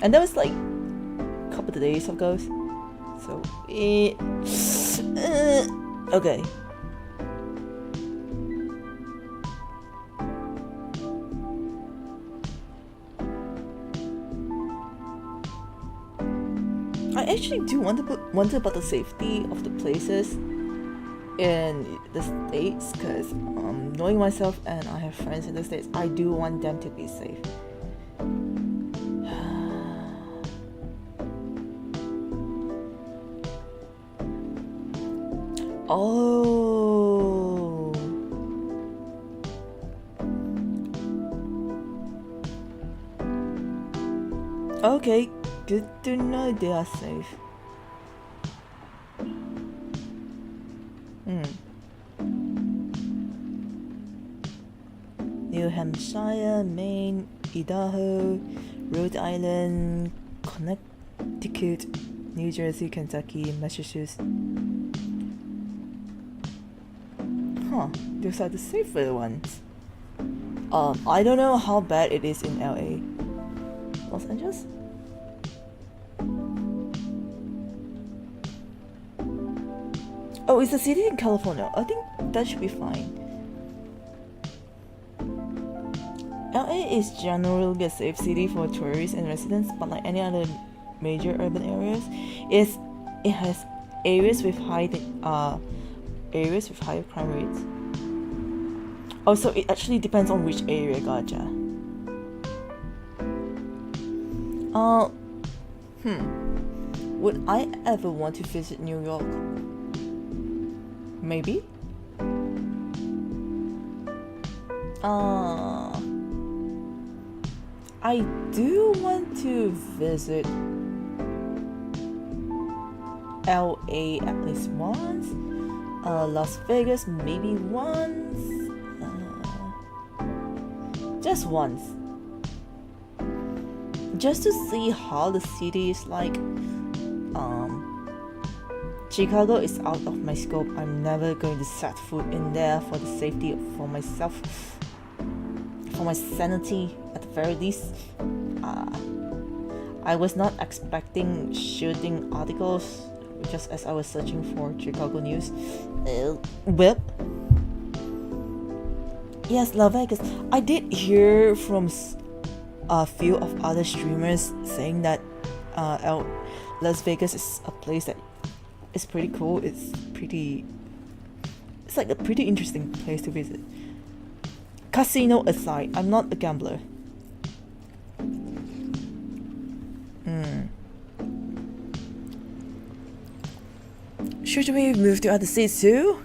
And that was like a couple of days ago. So okay. I actually do wonder about the safety of the places in the States, because knowing myself and I have friends in the States, I do want them to be safe. Oh. Okay, good to know they are safe. New Hampshire, Maine, Idaho, Rhode Island, Connecticut, New Jersey, Kentucky, Massachusetts. Huh, those are the safer ones. I don't know how bad it is in LA. Los Angeles? Oh, it's a city in California. I think that should be fine. LA is generally a safe city for tourists and residents, but like any other major urban areas, it has areas with higher crime rates. Also, it actually depends on which area. Gotcha. Would I ever want to visit New York? Maybe. I do want to visit LA at least once. Las Vegas maybe once. Just once. Just to see how the city is like. Chicago is out of my scope. I'm never going to set foot in there for the safety for myself, for my sanity at the very least. I was not expecting shooting articles just as I was searching for Chicago news. Well, yes, Las Vegas. I did hear from a few of other streamers saying that Las Vegas is a place that is pretty cool. It's like a pretty interesting place to visit. Casino aside, I'm not a gambler. Should we move to other states too?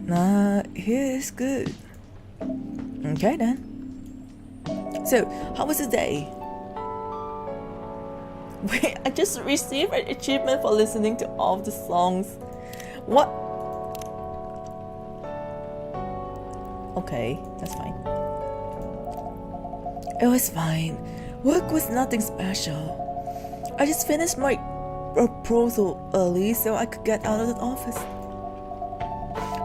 Nah, here is good. Okay then. So, how was the day? Wait, I just received an achievement for listening to all of the songs. What? Okay, that's fine. It was fine. Work was nothing special. I just finished my proposal early so I could get out of the office.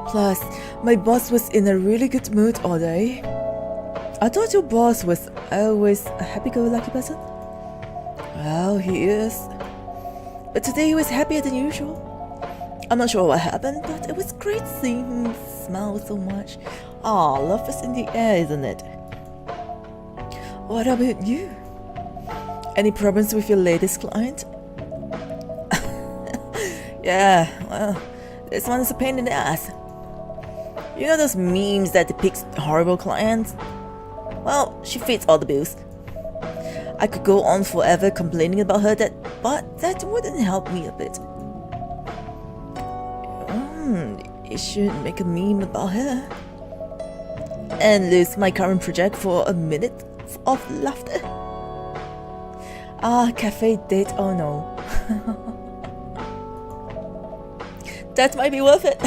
Plus, my boss was in a really good mood all day. I thought your boss was always a happy-go-lucky person. Well, he is. But today he was happier than usual. I'm not sure what happened, but it was great seeing him smile so much. Aw, love is in the air, isn't it? What about you? Any problems with your latest client? Yeah, well, this one is a pain in the ass. You know those memes that depict horrible clients? Well, she fits all the bills. I could go on forever complaining about her, but that wouldn't help me a bit. You should make a meme about her. and lose my current project for a minute of laughter. Ah, cafe date, oh no. That might be worth it.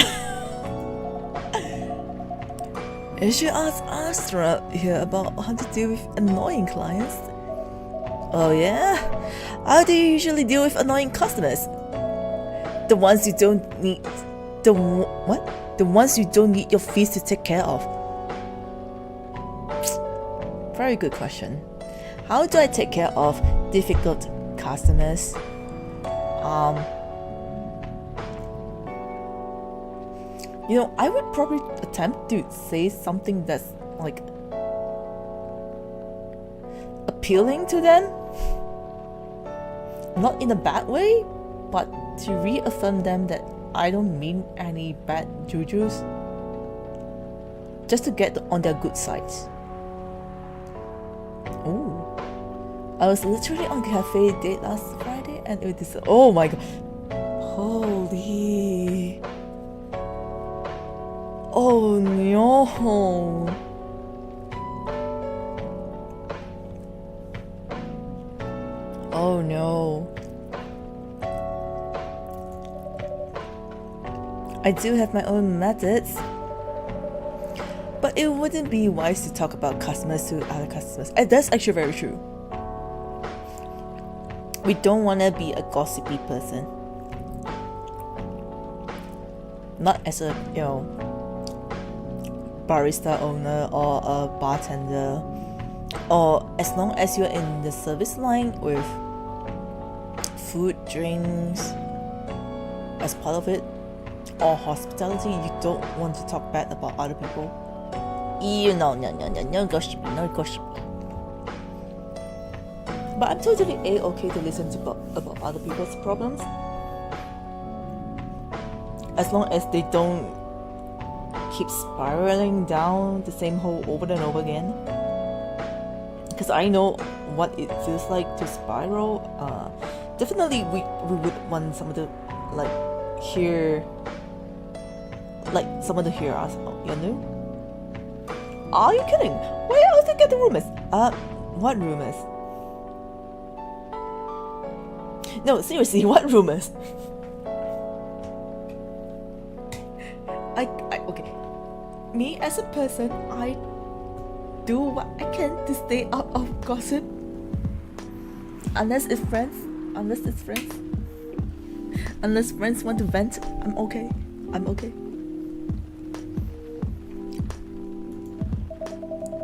You should ask Astra here about how to deal with annoying clients. Oh yeah? How do you usually deal with annoying customers? The ones you don't need... The ones you don't need your fees to take care of. Very good question. How do I take care of difficult customers? You know, I would probably attempt to say something that's like appealing to them. Not in a bad way, but to reaffirm them that I don't mean any bad jujus. Just to get on their good sides. Oh. I was literally on cafe date last Friday and it was oh my god. Holy. Oh no. Oh no. I do have my own methods, but it wouldn't be wise to talk about customers to other customers. And that's actually very true. We don't want to be a gossipy person. Not as a, you know, barista owner or a bartender, or as long as you're in the service line with food, drinks as part of it, or hospitality, you don't want to talk bad about other people. You know, no gossipy, no gossipy. But I'm totally okay to listen to about other people's problems, as long as they don't keep spiraling down the same hole over and over again. Because I know what it feels like to spiral. Definitely we would want someone to hear us out, you know? Are you kidding? Where else to get the rumors? What rumors? No, seriously, what rumors? Okay. Me as a person, I do what I can to stay out of gossip. Unless it's friends. Unless friends want to vent, I'm okay.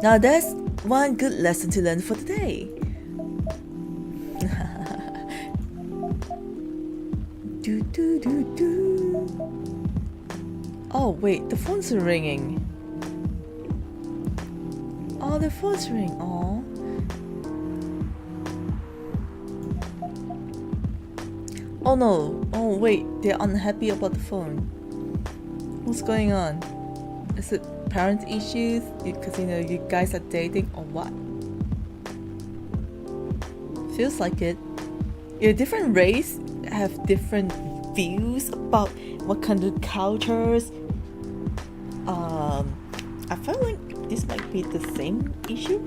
Now there's one good lesson to learn for today. Oh wait, the phone's ringing. Oh, the phone's ringing. Oh. Oh no. Oh wait, they're unhappy about the phone. What's going on? Is it parent issues? Because you guys are dating or what? Feels like it. Different race have different views about what kind of cultures. I feel like this might be the same issue.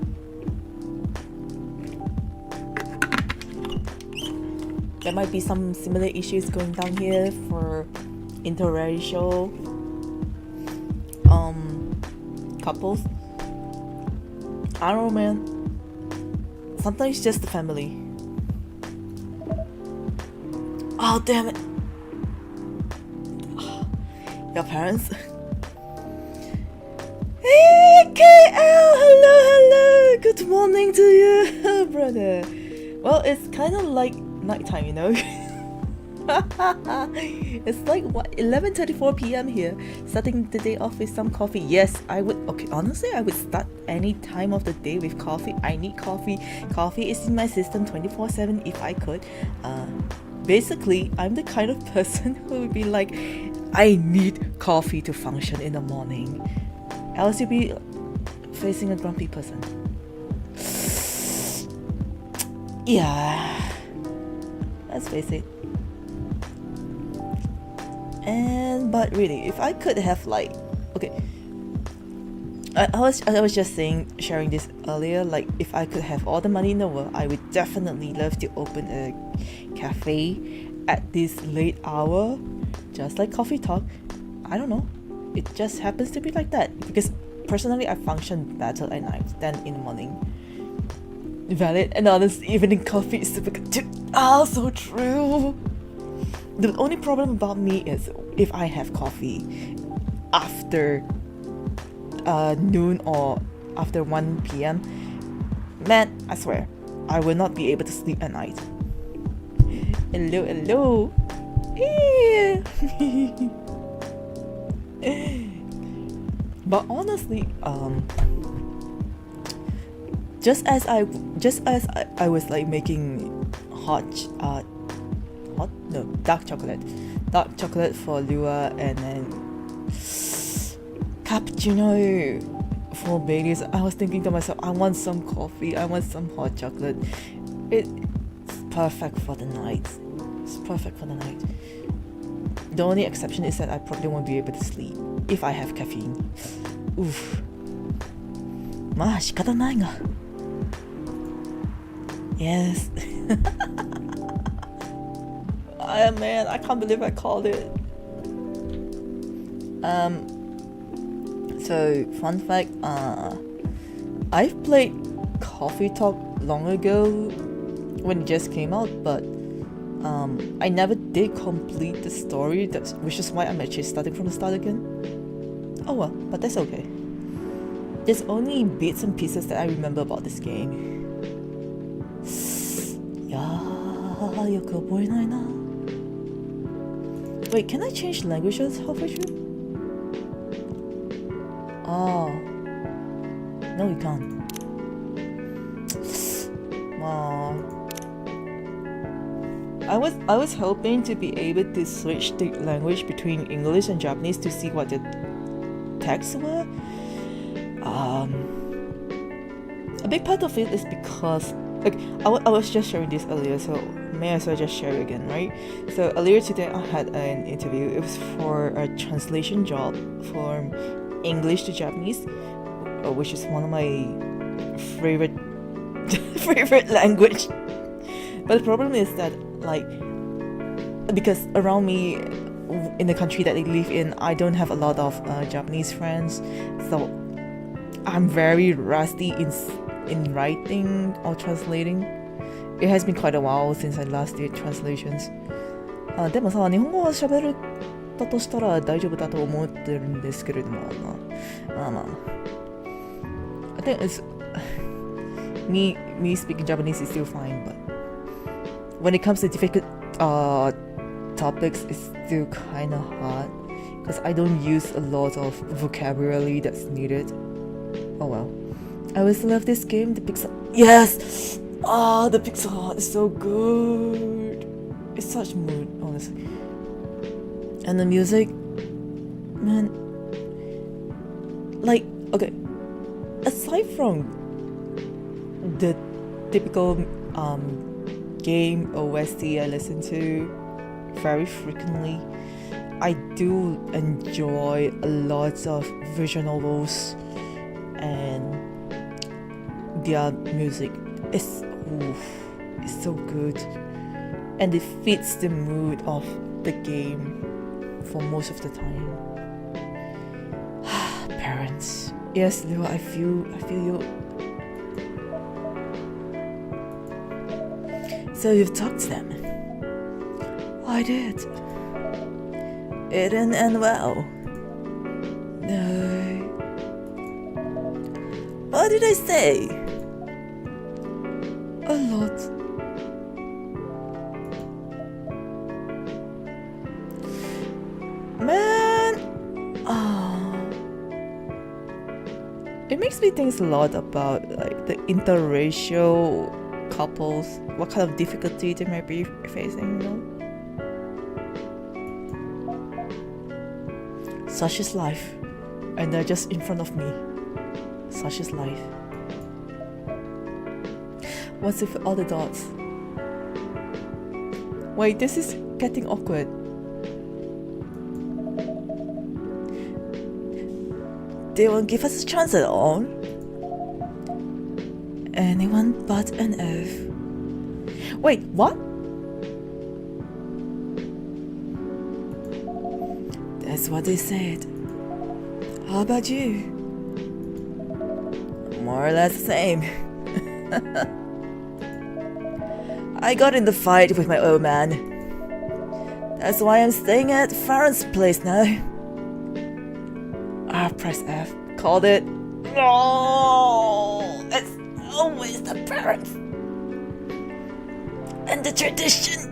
There might be some similar issues going down here for interracial couples. I don't know, man. Sometimes it's just the family. Oh damn it. Your parents. Hey KL, hello. Good morning to you, brother. Well, it's kind of like nighttime, you know. It's like what 11:34 p.m. here. Starting the day off with some coffee. Yes, I would. Okay, honestly, I would start any time of the day with coffee. I need coffee. Coffee is in my system 24/7 if I could. Basically, I'm the kind of person who would be like, I need coffee to function in the morning. Else you'll be facing a grumpy person. Yeah. Let's face it. But really, if I could have okay, I was just sharing this earlier. Like, if I could have all the money in the world, I would definitely love to open a cafe at this late hour, just like Coffee Talk. I don't know. It just happens to be like that because personally, I function better at night than in the morning. Valid, and honest, evening coffee is super good too. Ah, so true. The only problem about me is if I have coffee after noon or after 1 p.m. Man, I swear, I will not be able to sleep at night. Hello. But honestly, just as I was like making dark chocolate for Lua, and then cappuccino for Baileys, I was thinking to myself, I want some coffee, I want some hot chocolate. It's perfect for the night. The only exception is that I probably won't be able to sleep if I have caffeine. Oof. まあ仕方ないが。Yes. Man, I can't believe I called it. So fun fact, I've played Coffee Talk long ago when it just came out, but I never did complete the story, which is why I'm actually starting from the start again. Oh well, but that's okay. There's only bits and pieces that I remember about this game. いやー、よく覚えないな。Wait, can I change languages halfway through? Oh. No, you can't. Wow. I was hoping to be able to switch the language between English and Japanese to see what the texts were. A big part of it is because, like, I was just sharing this earlier, so may as well just share it again, right? So earlier today I had an interview. It was for a translation job from English to Japanese, which is one of my favorite language. But the problem is that, like, because around me in the country that I live in, I don't have a lot of Japanese friends, so I'm very rusty in writing or translating. It has been quite a while since I last did translations. でもさ、日本語は喋れたとしたら大丈夫だと思ってるんですけれども、まあ。I think it's me speaking Japanese is still fine, but when it comes to difficult topics, it's still kind of hard because I don't use a lot of vocabulary that's needed. Oh well. I always love this game, the Pixel. Yes! Ah, the pixel art is so good. It's such mood, honestly. And the music, man. Like, okay. Aside from the typical game OST I listen to very frequently, I do enjoy a lot of visual novels and their music. It's so good, and it fits the mood of the game for most of the time. Parents, yes, Leo, I feel you. So you've talked to them? I did. It didn't end well. No. What did I say? A lot. Man, it makes me think a lot about like the interracial couples, what kind of difficulty they might be facing, you know? Such is life, and they're just in front of me. Such is life. What's with all the dots? Wait, this is getting awkward. they won't give us a chance at all. Anyone but an elf. Wait, what? That's what they said. How about you? More or less the same. I got in the fight with my old man. That's why I'm staying at Farron's place now. Press F. Called it. No! It's always the parents. And the tradition.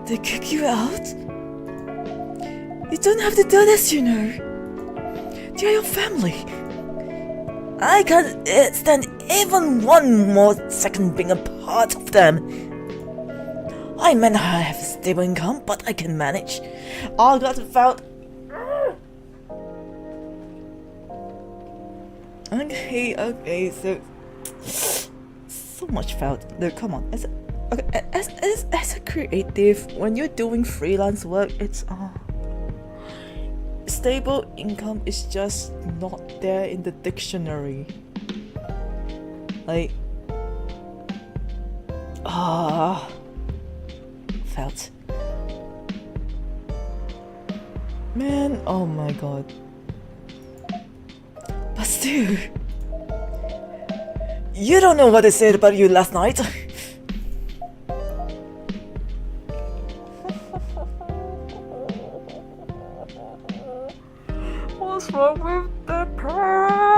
They kick you out? You don't have to do this, you know. They're your family. I can't stand even one more second being a part of them. I may not have a stable income, but I can manage. I got about... Okay, so much felt. No, come on. As a creative, when you're doing freelance work, it's stable income is just not there in the dictionary. Like, felt. Man, oh my god. But still, you don't know what they said about you last night. What's wrong with the pram?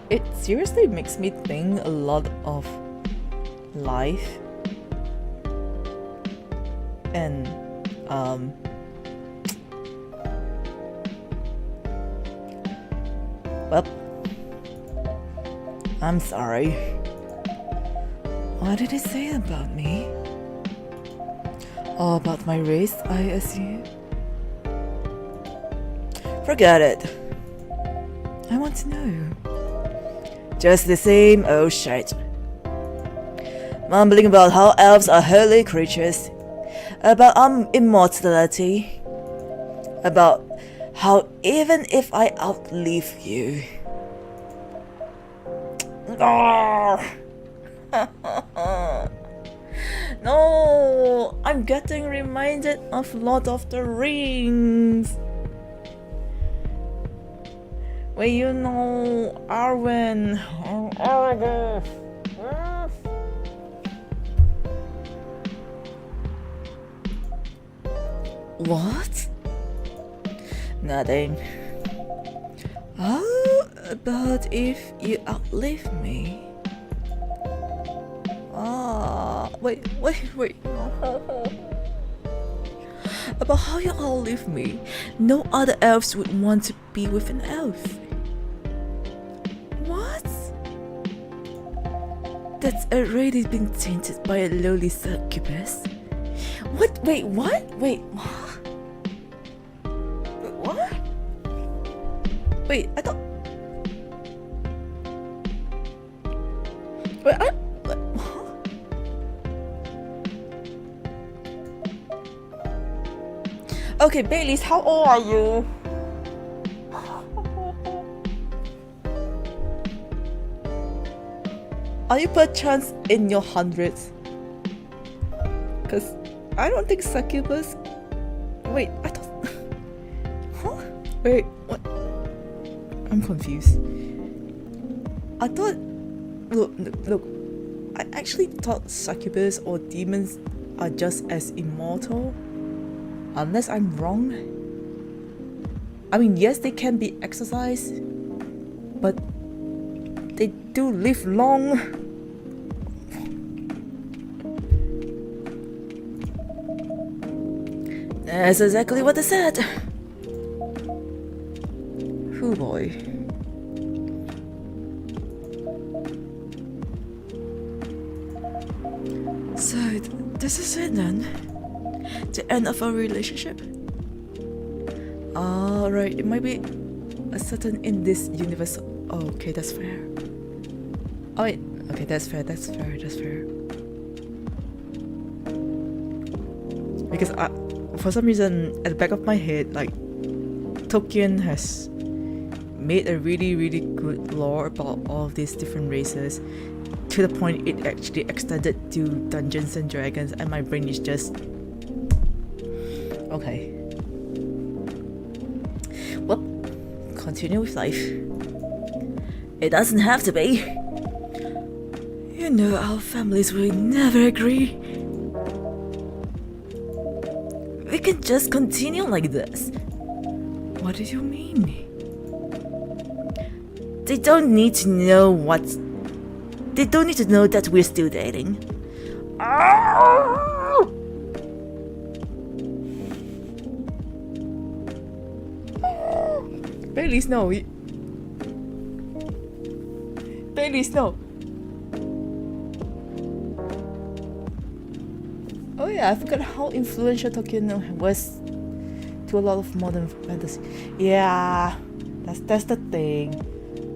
It seriously makes me think a lot of life and well, I'm sorry. What did he say about me? Oh, about my race, I assume? Forget it. I want to know. Just the same old shit. Mumbling about how elves are holy creatures, about immortality, about how even if I outlive you. No, I'm getting reminded of Lord of the Rings. Well, you know, Arwen. What? Nothing. How about if you outlive me? Wait. About how you outlive me, no other elves would want to be with an elf. What? That's already been tainted by a lowly succubus. What? Wait, what? Wait, what? What? Wait, I thought... Wait, huh? Okay, Baileys, how old are you? Are you perchance in your hundreds? Cause I don't think succubus... Wait, I thought... Huh? Wait, what? I'm confused. I thought... Look. I actually thought succubus or demons are just as immortal. Unless I'm wrong. I mean, yes, they can be exorcised, but they do live long. That's exactly what they said. Hoo boy. So, this is it then? The end of our relationship? Alright, it might be a certain in this universe. Oh, okay, that's fair. Oh wait, okay, that's fair. Because for some reason, at the back of my head, like, Tolkien has made a really, really good lore about all of these different races, to the point it actually extended to Dungeons and Dragons, and my brain is just... Okay. Well, continue with life. It doesn't have to be. You know, our families will never agree. We can just continue like this. What do you mean? They don't need to know They don't need to know that we're still dating. Bailey, no. Bailey, no. Oh yeah, I forgot how influential Tolkien was to a lot of modern fantasy. Yeah, that's the thing.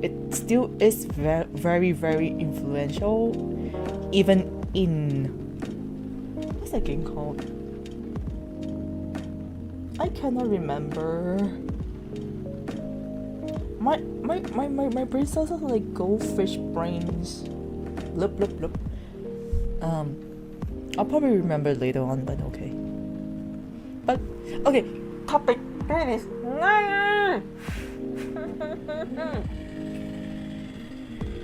It still is very, very influential, even in... What's that game called? I cannot remember. My brain cells are like goldfish brains. Loop. I'll probably remember later on, but okay. But okay, topic. There it is.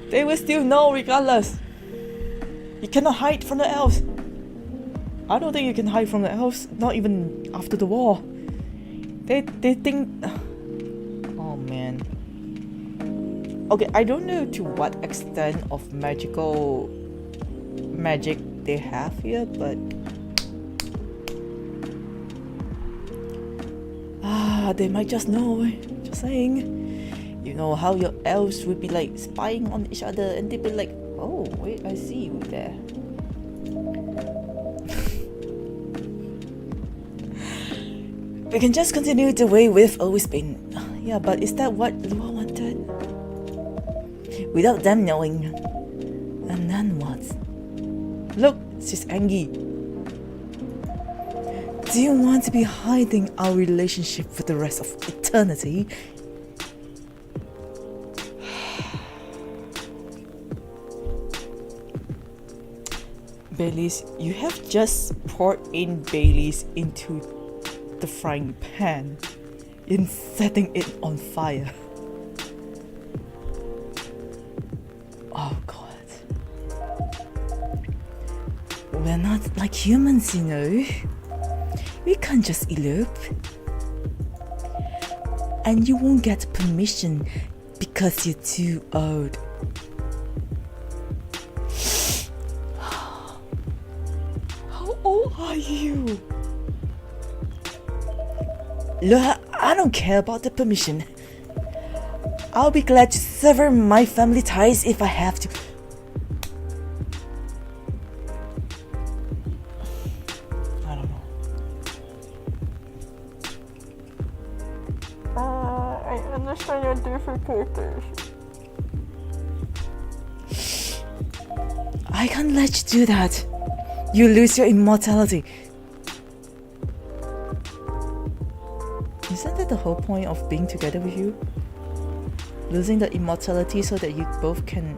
They will still know regardless. You cannot hide from the elves. I don't think you can hide from the elves, not even after the war. They think... Oh man. Okay, I don't know to what extent of magic they have here, but... they might just know. Just saying. You know how your elves would be like spying on each other, and they'd be like, oh wait, I see you there. We can just continue the way we've always been. Yeah, but is that what Lua wanted? Without them knowing. And then what? Look, she's angry. Do you want to be hiding our relationship for the rest of eternity? Baileys, you have just poured in Baileys into the frying pan in setting it on fire. Oh god. We're not like humans, you know. We can't just elope. And you won't get permission because you're too old. How old are you? Look, I don't care about the permission. I'll be glad to sever my family ties if I have to. I don't know. I understand your difficulties. I can't let you do that. You lose your immortality. Isn't that the whole point of being together with you? Losing the immortality so that you both can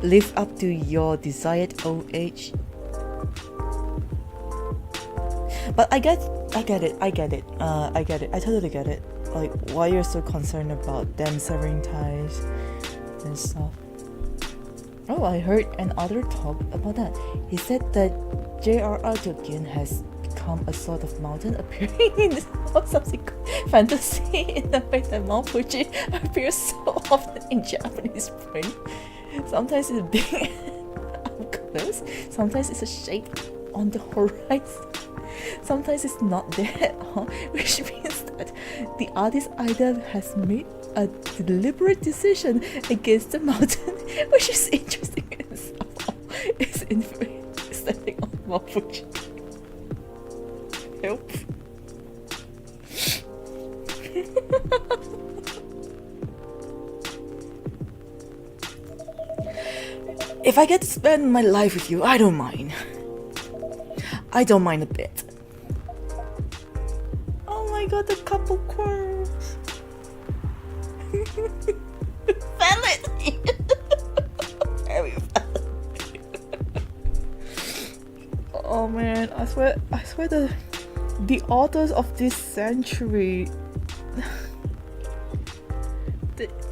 live up to your desired old age. But I get it. I totally get it. Like, why you're so concerned about them severing ties and stuff. Oh, I heard an author talk about that. He said that J.R.R. Tolkien has become a sort of mountain appearing in this subsequent fantasy in the way that Mount Fuji appears so often in Japanese print. Sometimes it's big up close, sometimes it's a shape on the horizon, sometimes it's not there at all, which means that the artist either has made a deliberate decision against the mountain, which is interesting in itself, is in standing on Mount Fuji. Help. If I get to spend my life with you, I don't mind. I don't mind a bit. Oh my god, the couple quarrels. Valid. Very valid. Oh man, I swear the authors of this century,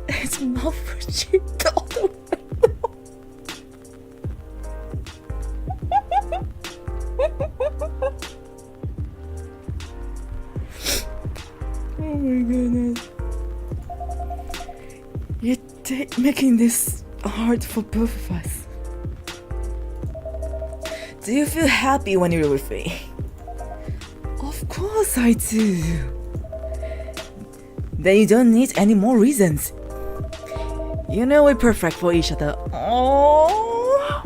it's not Brigitte all the way. Oh my goodness. You're making this hard for both of us. Do you feel happy when you're with me? Of course I do. Then you don't need any more reasons. You know we're perfect for each other. Oh.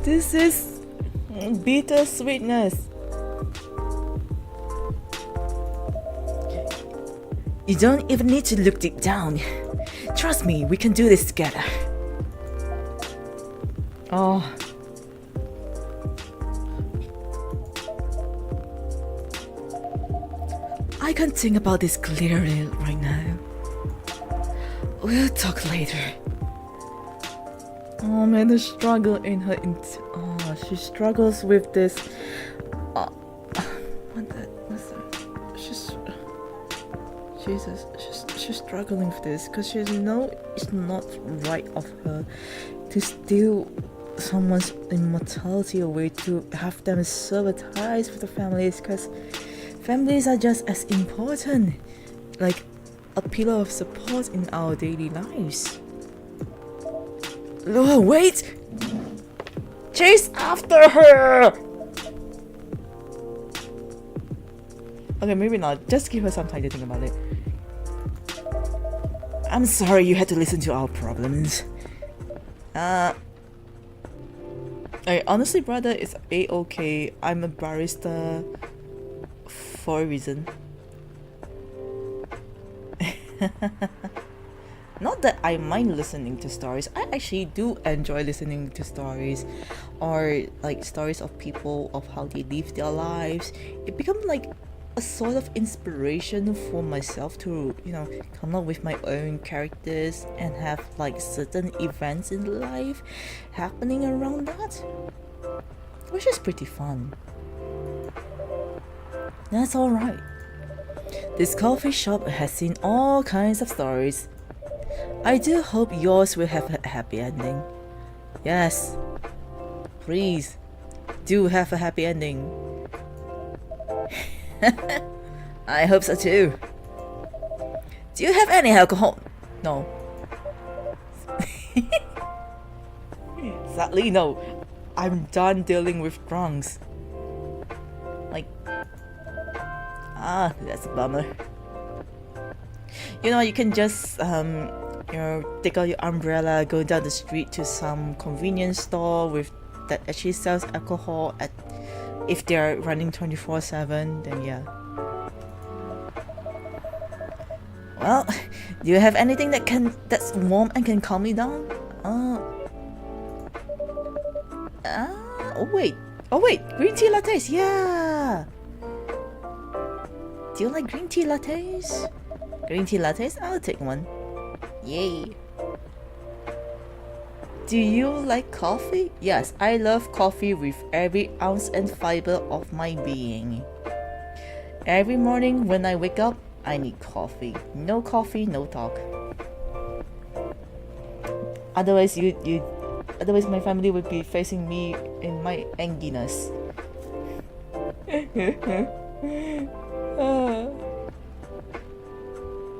This is bittersweetness. You don't even need to look deep down. Trust me, we can do this together. Oh. I can't think about this clearly right now. We'll talk later. Oh man, the struggle in her she struggles with this. She's struggling with this because she knows it's not right of her to steal someone's immortality away, to have them sever ties with the families, because families are just as important, like a pillar of support in our daily lives. Oh, wait! Chase after her! Okay, maybe not. Just give her some time to think about it. I'm sorry you had to listen to our problems. Honestly, brother, it's a-okay. I'm a barista for a reason. Not that I mind listening to stories. I actually do enjoy listening to stories, or like stories of people, of how they live their lives. It becomes like a sort of inspiration for myself to, come up with my own characters and have like certain events in life happening around that, which is pretty fun. That's alright. This coffee shop has seen all kinds of stories. I do hope yours will have a happy ending. Yes, please do have a happy ending. I hope so too. Do you have any alcohol? No. Sadly, no. I'm done dealing with drunks. That's a bummer. You can just take out your umbrella, go down the street to some convenience store that actually sells alcohol if they're running 24/7, then yeah. Well, do you have anything that's warm and can calm me down? Oh wait, green tea lattes, yeah. Do you like green tea lattes? Green tea lattes? I'll take one. Yay. Do you like coffee? Yes, I love coffee with every ounce and fiber of my being. Every morning when I wake up, I need coffee. No coffee, no talk. Otherwise, otherwise my family would be facing me in my anginess.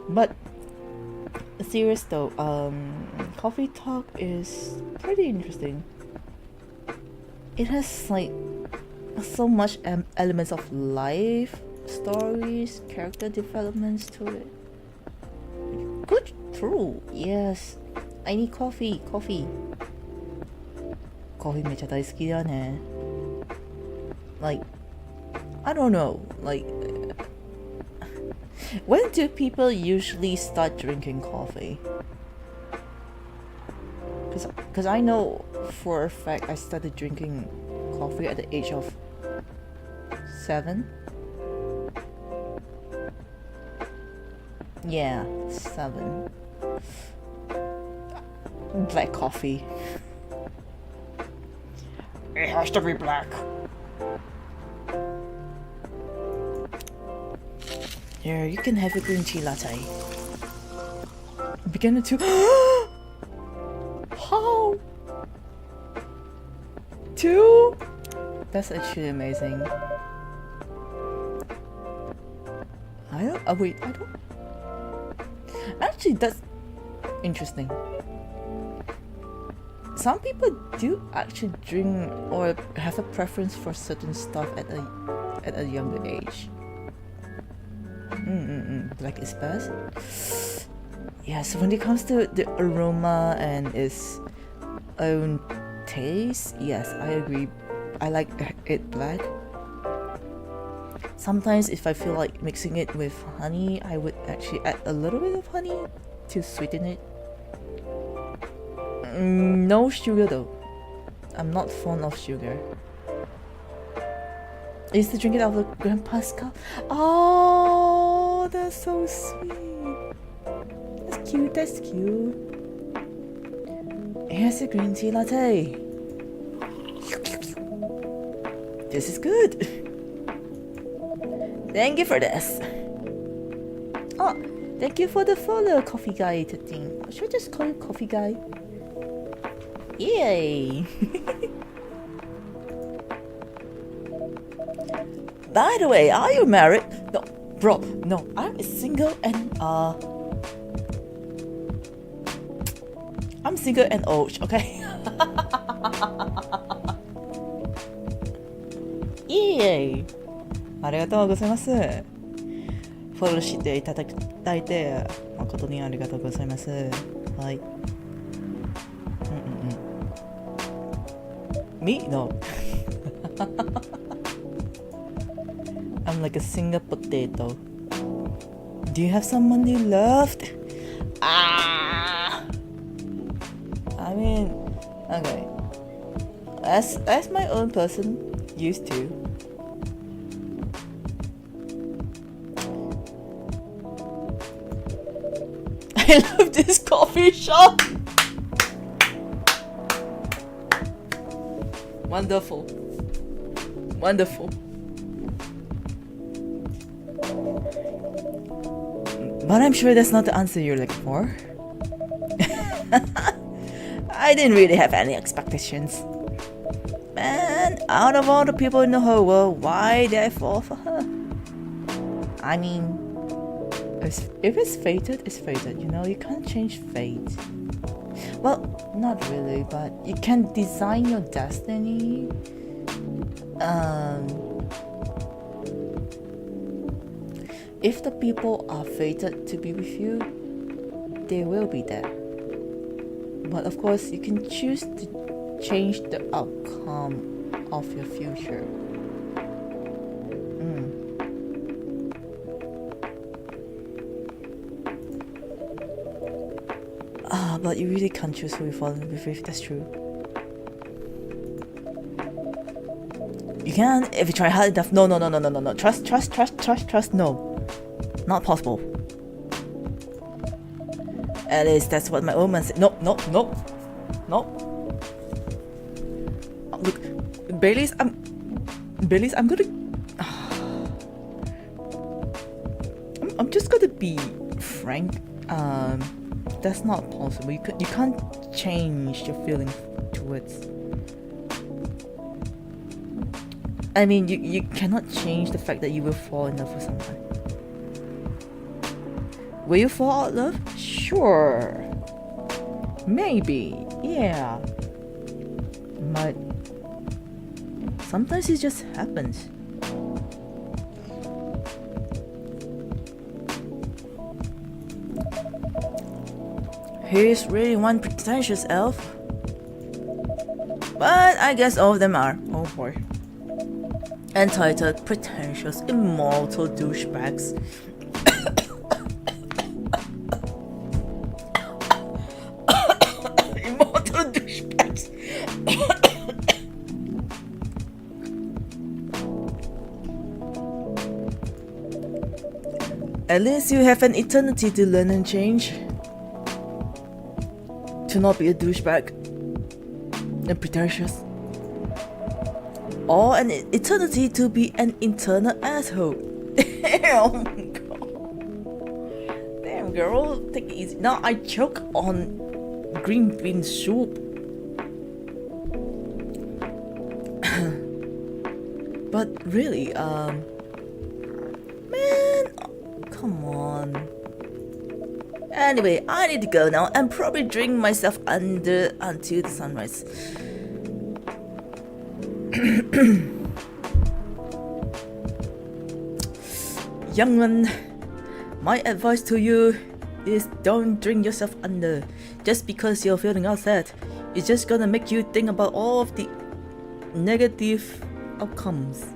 But serious though, coffee talk is pretty interesting. It has like so much elements of life, stories, character developments to it. Good, true. Yes, I need coffee. coffee めっちゃ大好きだね。Like I don't know, like, when do people usually start drinking coffee? Because I know for a fact I started drinking coffee at the age of 7. Yeah, 7. Black coffee. It has to be black. Here, you can have a green tea latte. Beginner to. How? 2? That's actually amazing. I don't. Oh wait, I don't. Actually, that's interesting. Some people do actually drink or have a preference for certain stuff at a younger age. Black is best. Yeah, so when it comes to the aroma and its own taste, yes, I agree. I like it black. Sometimes if I feel like mixing it with honey, I would actually add a little bit of honey to sweeten it. No sugar though. I'm not fond of sugar. I used to drink it out of Grandpa's cup. Oh, that's so sweet. That's cute, that's cute. Here's a green tea latte. This is good. Thank you for this. Oh, thank you for the follow, Coffee Guy thing. Should I just call you Coffee Guy? Yay! By the way, are you married? No, bro, no, I'm single and I'm single and old, okay? Yay! ありがとうございます。フォローしていただいて誠にありがとうございます。はい。Me? No. I'm like a single potato. Do you have someone you loved? Ah! I mean, okay. As my own person used to. I love this coffee shop. Wonderful. Wonderful. But I'm sure that's not the answer you're looking for. I didn't really have any expectations. Man, out of all the people in the whole world, why did I fall for her? I mean, if it's fated, it's fated, you know? You can't change fate. Well, not really, but you can design your destiny. If the people are fated to be with you, they will be there. But of course, you can choose to change the outcome of your future. But you really can't choose who you fall in love with, that's true. You can if you try hard enough. No. Trust, no. Not possible. At least that's what my old man said. No. Look, Bailey's, I'm gonna... I'm just gonna be frank. That's not possible. You can't change your feeling towards... I mean, you cannot change the fact that you will fall in love with someone. Will you fall out of love? Sure. Maybe. Yeah. But sometimes it just happens. He's really one pretentious elf. But I guess all of them are. Oh boy. entitled, pretentious, immortal douchebags. Immortal douchebags. At least you have an eternity to learn and change. To not be a douchebag and pretentious. Or an eternity to be an eternal asshole. Damn, girl. Damn, girl. Take it easy. Now I choke on green bean soup. But really, man, come on. Anyway, I need to go now and probably drink myself under until the sunrise. Young man, my advice to you is don't drink yourself under just because you're feeling upset. It's just gonna make you think about all of the negative outcomes.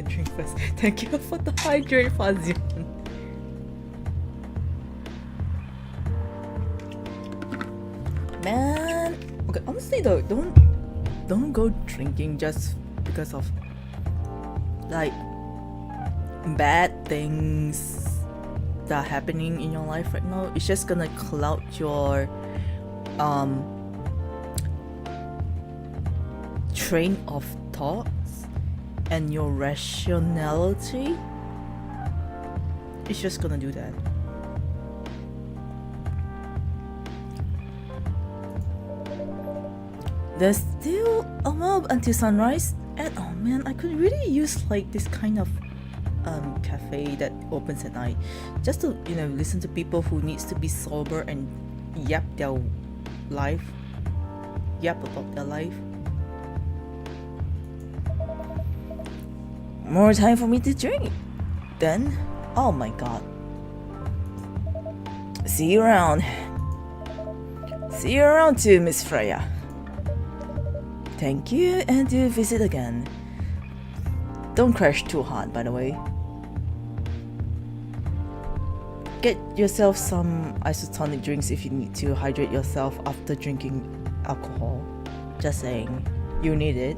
Drink first. Thank you for the hydrate, Fazion. Man, okay. Honestly though, don't go drinking just because of like bad things that are happening in your life right now. It's just gonna cloud your train of thoughts and your rationality. It's just gonna do that. There's still a while until sunrise, and oh man, I could really use like this kind of cafe that opens at night, just to listen to people who needs to be sober and yap about their life. More time for me to drink. Then, oh my god. See you around. See you around too, Miss Freya. Thank you, and do visit again. Don't crash too hard, by the way. Get yourself some isotonic drinks if you need to hydrate yourself after drinking alcohol. Just saying, you need it.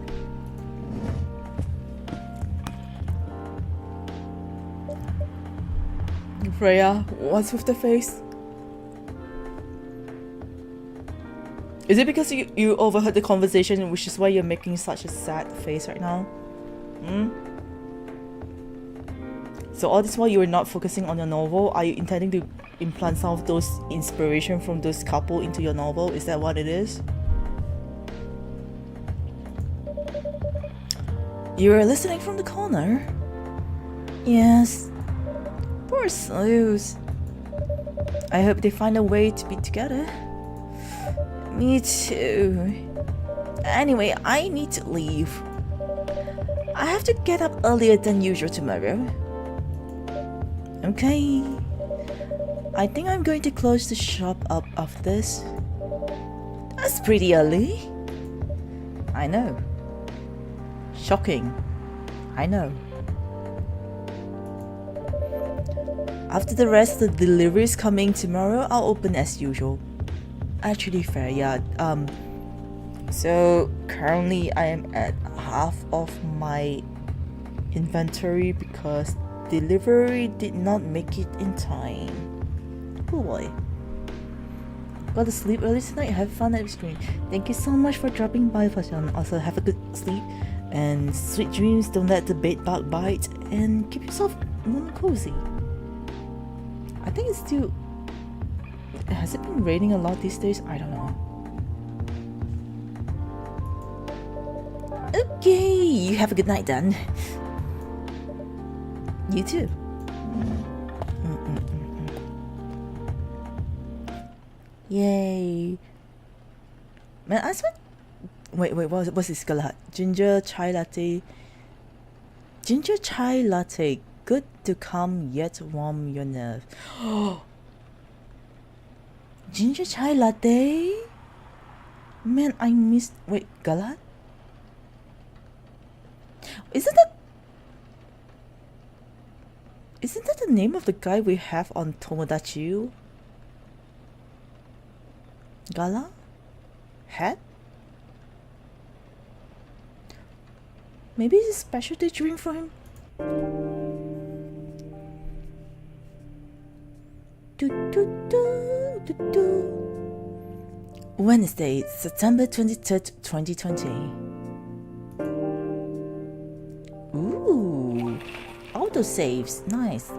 Freya, what's with the face? Is it because you overheard the conversation, which is why you're making such a sad face right now? So all this while you were not focusing on your novel, are you intending to implant some of those inspiration from those couple into your novel? Is that what it is? You were listening from the corner? Yes. Poor Sleuths. I hope they find a way to be together. Me too. Anyway, I need to leave. I have to get up earlier than usual tomorrow. Okay. I think I'm going to close the shop up after this. That's pretty early. I know. Shocking. I know. After the rest of the deliveries coming tomorrow, I'll open as usual. Actually fair, yeah. So currently I am at half of my inventory because delivery did not make it in time. Oh boy. Got to sleep early tonight. Have fun at the screen. Thank you so much for dropping by, Fashion. Also have a good sleep and sweet dreams. Don't let the bed bug bite and keep yourself warm and cozy. I think it's still... Has it been raining a lot these days? I don't know. Okay, you have a good night then. You too. Yay. Man, I spent... Wait, what's this color? Ginger chai latte. Ginger chai latte. Good to calm yet warm your nerve. Ginger chai latte? Man, I missed. Wait, Galat? Isn't that. Isn't that the name of the guy we have on Tomodachi? Gala? Hat? Maybe it's a specialty drink for him? Wednesday, September 23rd, 2020. Ooh, autosaves, nice.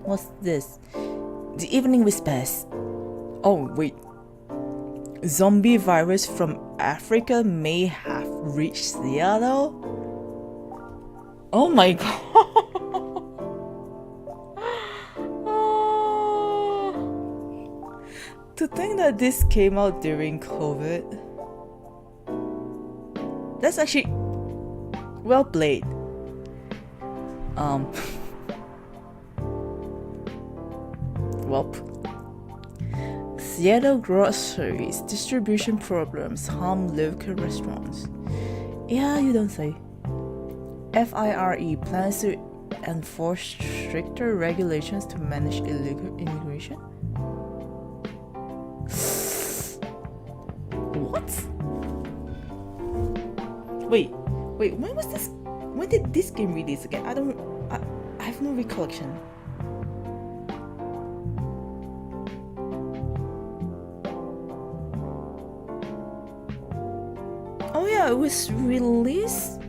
What's this? The Evening Whispers. Oh, wait. Zombie virus from Africa may have reached Seattle? Oh my god. To think that this came out during COVID. That's actually well played. Welp. Seattle groceries distribution problems harm local restaurants. Yeah, you don't say. FIRE plans to enforce stricter regulations to manage illegal immigration. What? Wait, when was this? When did this game release again? I have no recollection. Oh yeah, it was released.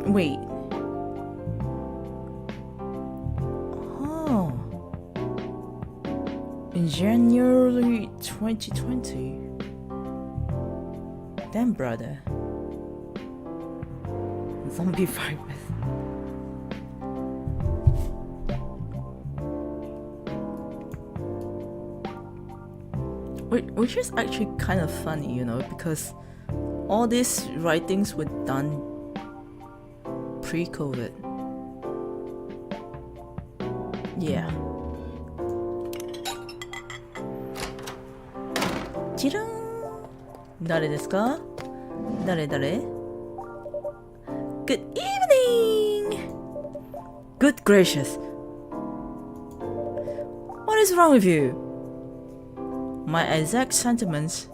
Wait. Oh. In January 2020. Damn, brother. Zombie virus. Which is actually kind of funny, you know, because all these writings were done pre-COVID. Yeah. Jiran! Dare desu ka? Dare? Good evening! Good gracious. What is wrong with you? My exact sentiments.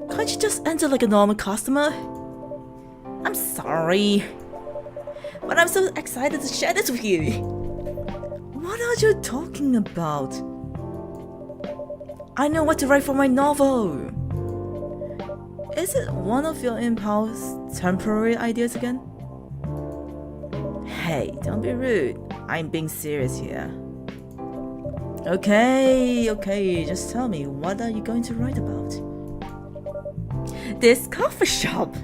Can't you just enter like a normal customer? I'm sorry, but I'm so excited to share this with you. What are you talking about? I know what to write for my novel. Is it one of your impulse temporary ideas again? Hey, don't be rude. I'm being serious here. Okay, just tell me, what are you going to write about? This coffee shop!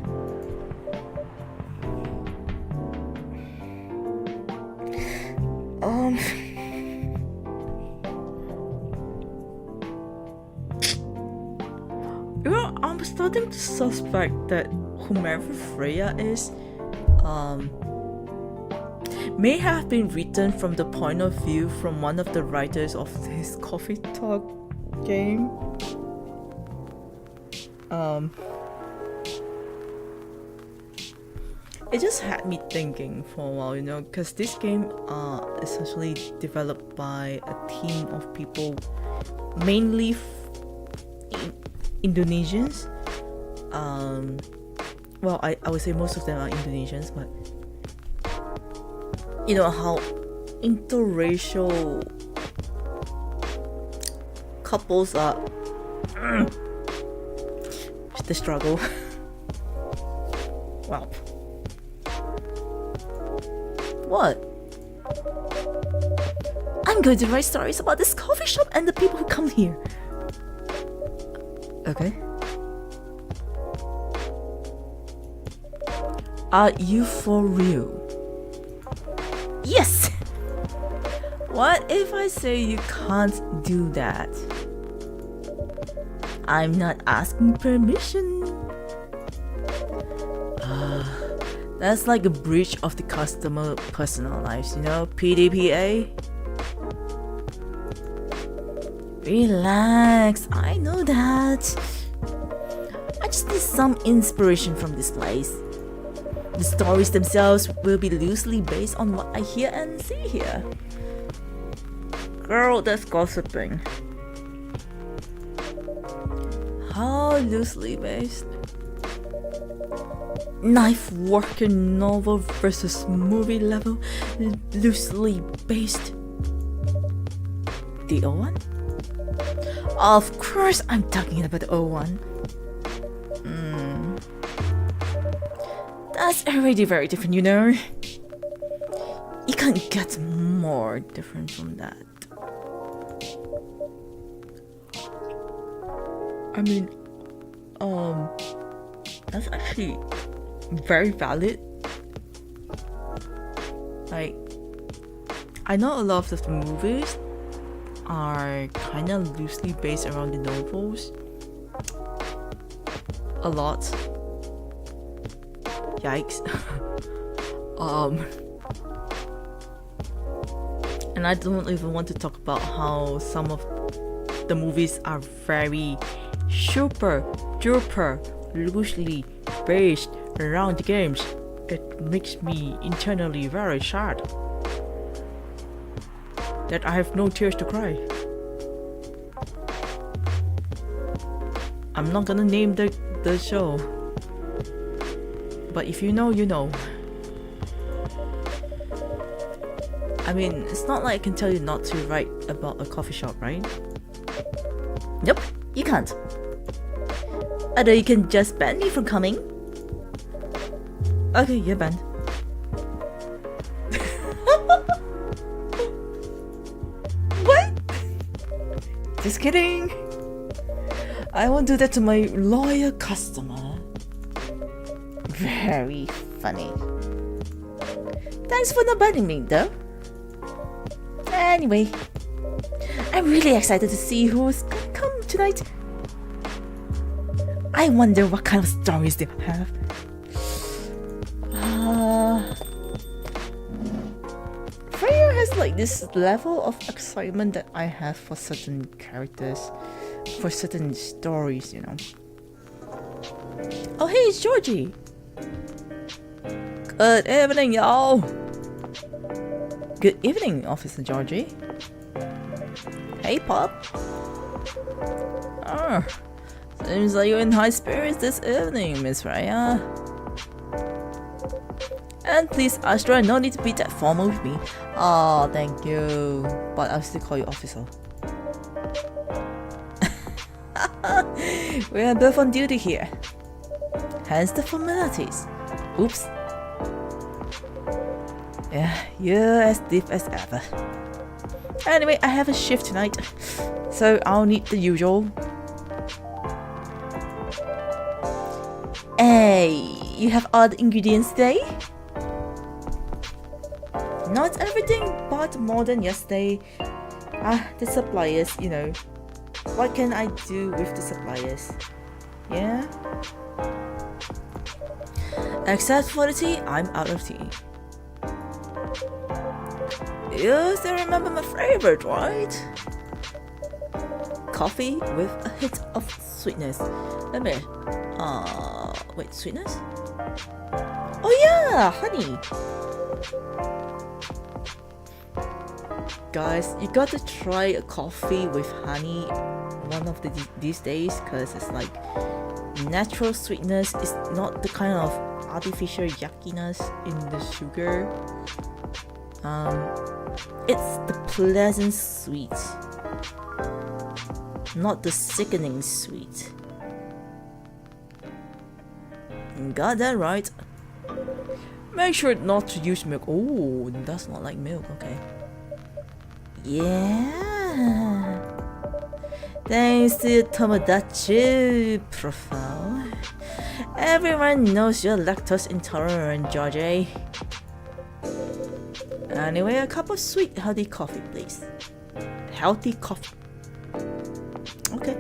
You know, I'm starting to suspect that whomever Freya is, may have been written from the point of view from one of the writers of this Coffee Talk game. It just had me thinking for a while, you know, because this game essentially developed by a team of people, mainly Indonesians. Well, I would say most of them are Indonesians, but you know how interracial couples are. The struggle. Wow. What? I'm going to write stories about this coffee shop and the people who come here. Okay. Are you for real? Yes! What if I say you can't do that? I'm not asking permission. That's like a breach of the customer personal lives, you know? PDPA? Relax, I know that. I just need some inspiration from this place. The stories themselves will be loosely based on what I hear and see here. Girl, that's gossiping. How loosely based? Knife working novel versus movie level, loosely based. The O1? Of course I'm talking about the O1. That's already very different, you know. You can't get more different from that. I mean, that's actually very valid. Like, I know a lot of the movies are kind of loosely based around the novels. A lot. Yikes. And I don't even want to talk about how some of the movies are very super duper loosely based around the games. It makes me internally very sad that I have no tears to cry. I'm not gonna name the show, but if you know, you know. I mean, it's not like I can tell you not to write about a coffee shop, right? Nope, you can't. Although you can just ban me from coming. Okay, you're banned. What? Just kidding. I won't do that to my loyal customer. Very funny. Thanks for not banning me, though. Anyway, I'm really excited to see who's gonna come tonight. I wonder what kind of stories they'll have. Freya has like this level of excitement that I have for certain characters, for certain stories, you know. Oh hey, it's Georgie! Good evening, y'all! Good evening, Officer Georgie. Hey, Pop. Oh, seems like you're in high spirits this evening, Miss Freya. And please, Astra, no need to be that formal with me. Oh, thank you. But I'll still call you Officer. We are both on duty here. Hence the formalities. Oops. Yeah, you're as deep as ever. Anyway, I have a shift tonight, so I'll need the usual. Hey, you have all the ingredients today? Not everything, but more than yesterday. The suppliers, you know. What can I do with the suppliers? Yeah? Except for the tea, I'm out of tea. You still remember my favorite, right? Coffee with a hit of sweetness. Let me. Wait, sweetness? Oh yeah, honey. Guys, you got to try a coffee with honey one of these days, because it's like natural sweetness. It's not the kind of artificial yuckiness in the sugar. It's the pleasant sweet, not the sickening sweet. Got that right. Make sure not to use milk. Oh, that's not like milk, okay. Yeah. Thanks to your Tomodachi profile, everyone knows you're lactose intolerant, Georgie. Anyway, a cup of sweet, healthy coffee, please. Healthy coffee. Okay.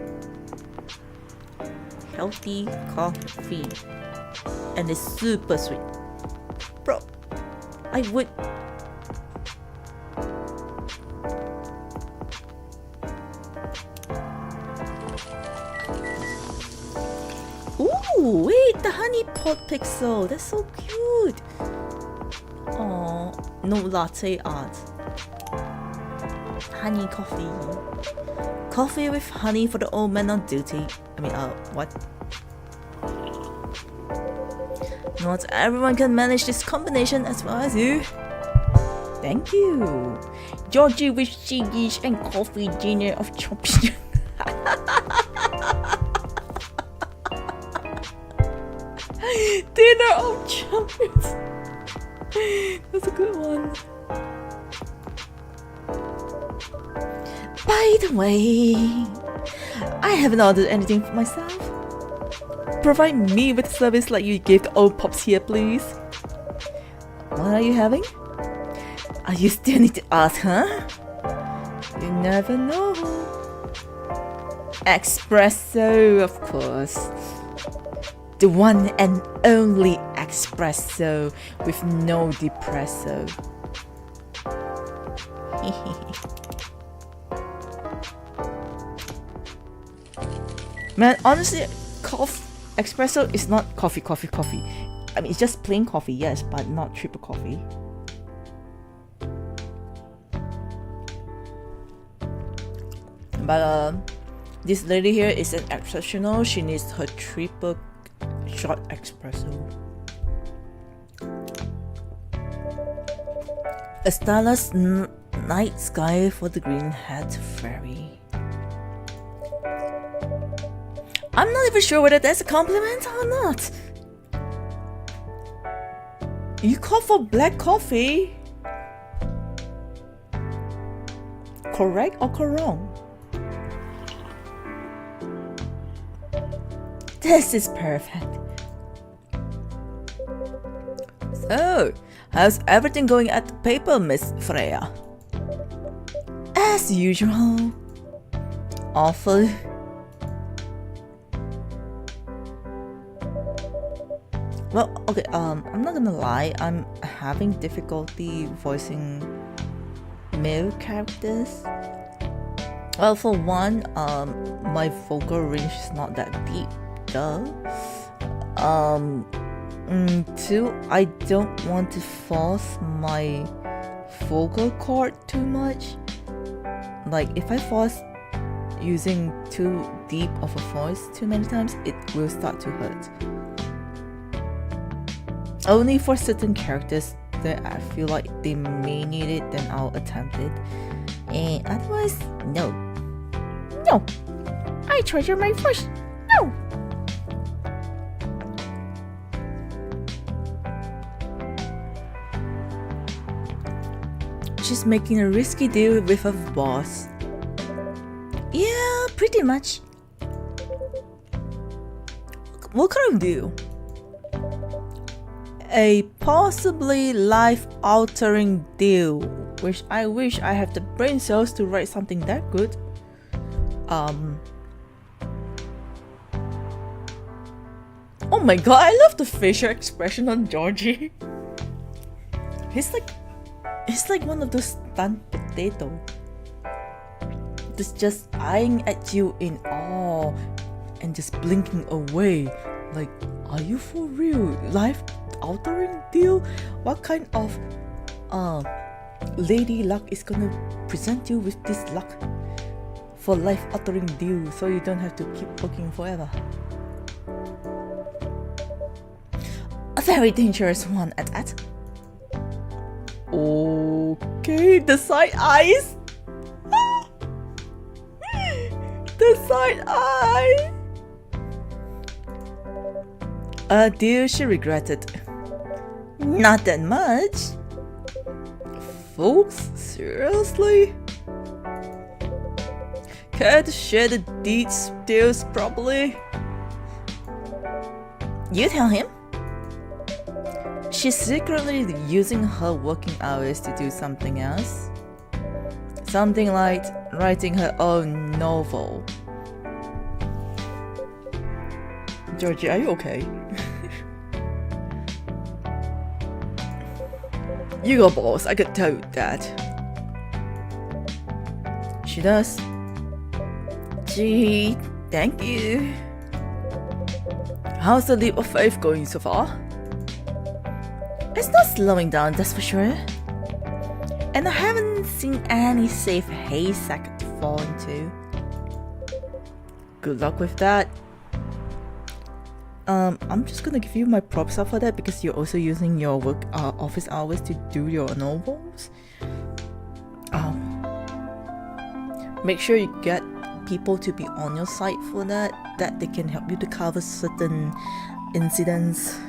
Healthy coffee. And it's super sweet. Bro, I would... Oh, wait, the honey pot pixel. That's so cute. Oh, no latte art. Honey coffee. Coffee with honey for the old man on duty. I mean, what? Not everyone can manage this combination as well as you. Thank you. Georgie with Shiggish and Coffee Junior of Champion. Dinner of Champions. That's a good one. By the way, I haven't ordered anything for myself. Provide me with service like you gave the old pops here, please. What are you having? You still need to ask, huh? You never know. Espresso, of course. The one and only espresso with no depresso. Man, honestly, espresso is not coffee. I mean, it's just plain coffee, yes, but not triple coffee. But this lady here is an exceptional. She needs her triple shot espresso. A starless night sky for the green hat fairy. I'm not even sure whether that's a compliment or not. You call for black coffee? Correct or wrong? This is perfect. So, how's everything going at the paper, Miss Freya? As usual. Awful. Well, okay, I'm not gonna lie, I'm having difficulty voicing male characters. Well, for one, my vocal range is not that deep, duh. Two, I don't want to force my vocal cord too much. Like, if I force using too deep of a voice too many times, it will start to hurt. Only for certain characters that I feel like they may need it, then I'll attempt it. And otherwise, no. No! I treasure my voice. No! She's making a risky deal with her boss. Yeah, pretty much. What kind of deal? A possibly life-altering deal, which I wish I have the brain cells to write something that good. Oh my god, I love the facial expression on Georgie. He's like one of those stunned potato. Just eyeing at you in awe and just blinking away. Like, are you for real? Life-altering deal? What kind of lady luck is gonna present you with this luck for life-altering deal so you don't have to keep working forever? A very dangerous one at that. Okay, the side eyes. The side eye. A deal she regretted. Not that much. Folks, seriously? Care to share the details properly? You tell him. She's secretly using her working hours to do something else. Something like writing her own novel. Georgie, are you okay? You go, boss, I could tell you that. She does. Gee, thank you. How's the leap of faith going so far? It's not slowing down, that's for sure. And I haven't seen any safe haystack to fall into. Good luck with that. I'm just gonna give you my props up for that because you're also using your work office hours to do your novels. Make sure you get people to be on your side for that they can help you to cover certain incidents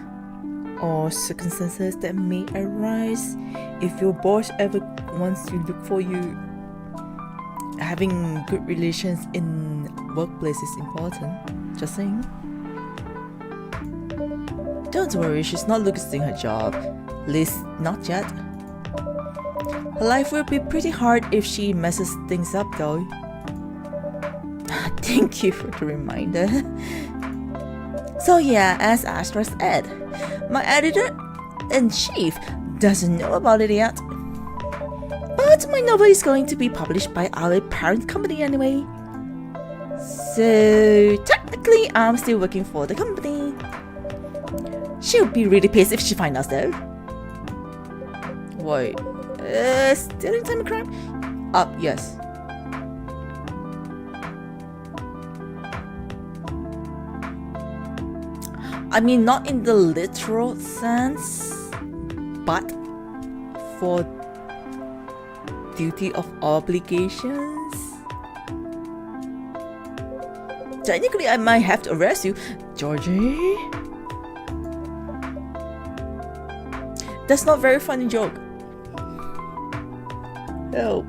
or circumstances that may arise. If your boss ever wants to look for you, having good relations in workplace is important. Just saying. Don't worry, she's not losing her job. At least not yet. Her life will be pretty hard if she messes things up though. Thank you for the reminder. So yeah, as Astra said, my editor-in-chief doesn't know about it yet. But my novel is going to be published by our parent company anyway. So technically, I'm still working for the company. She'll be really pissed if she finds us though. Wait, stealing time crime? Yes. I mean, not in the literal sense, but for duty of obligations. Technically, I might have to arrest you, Georgie. That's not a very funny joke. Help.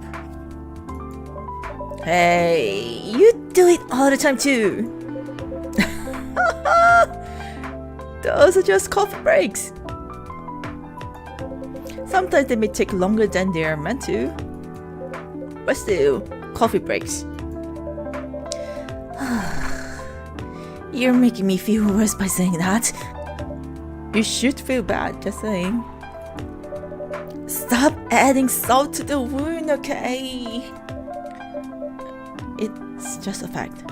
Hey, you do it all the time too. Those are just coffee breaks. Sometimes they may take longer than they are meant to. But still, coffee breaks. You're making me feel worse by saying that. You should feel bad, just saying. Stop adding salt to the wound, okay? It's just a fact.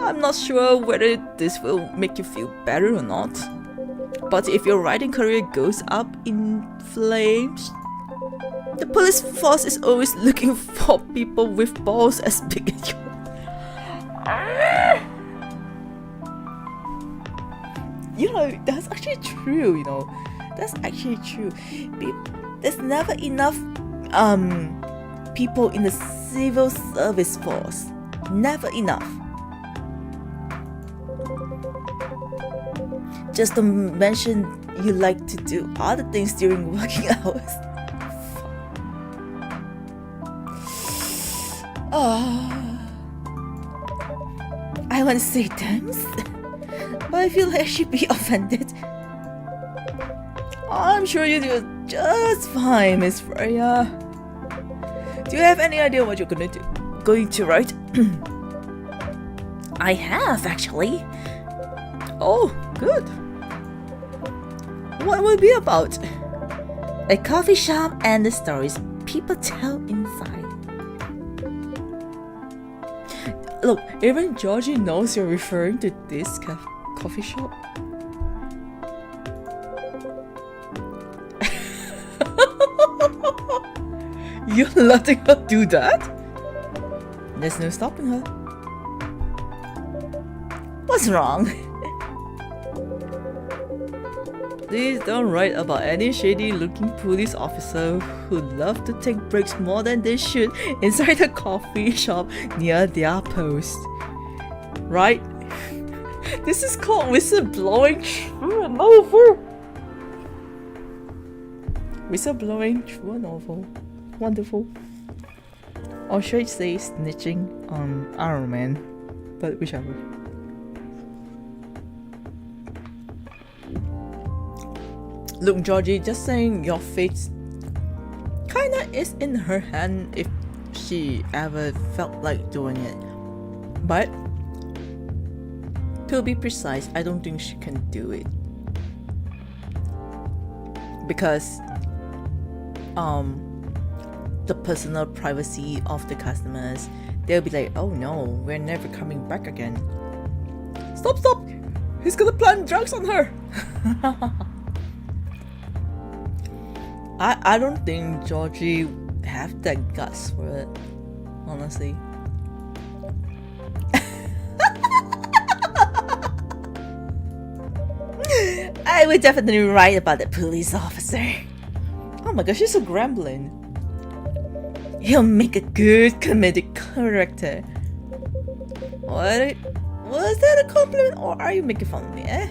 I'm not sure whether this will make you feel better or not, but if your writing career goes up in flames, the police force is always looking for people with balls as big as yours. You know, that's actually true, you know. That's actually true. There's never enough people in the civil service force. Never enough. Just to mention you like to do other things during working hours. I want to say thanks, but I feel like I should be offended. I'm sure you do just fine, Miss Freya. Do you have any idea what you're going to write? I have, actually. Oh, good. What will it be about? A coffee shop and the stories people tell inside. Look, even Georgie knows you're referring to this coffee shop. You're letting her do that? There's no stopping her. What's wrong? Please don't write about any shady-looking police officer who love to take breaks more than they should inside a coffee shop near their post. Right? This is called whistleblowing through a novel. Whistleblowing through a novel. Wonderful. Or should I say snitching on Iron Man? But whichever. Look, Georgie, just saying your fate kinda is in her hand if she ever felt like doing it. But to be precise, I don't think she can do it. Because the personal privacy of the customers. They'll be like, oh no, we're never coming back again. Stop! He's gonna plant drugs on her. I don't think Georgie have the guts for it, honestly. I would definitely write about the police officer. Oh my gosh, he's a gremlin. He'll make a good comedic character. What? Was that a compliment or are you making fun of me, eh?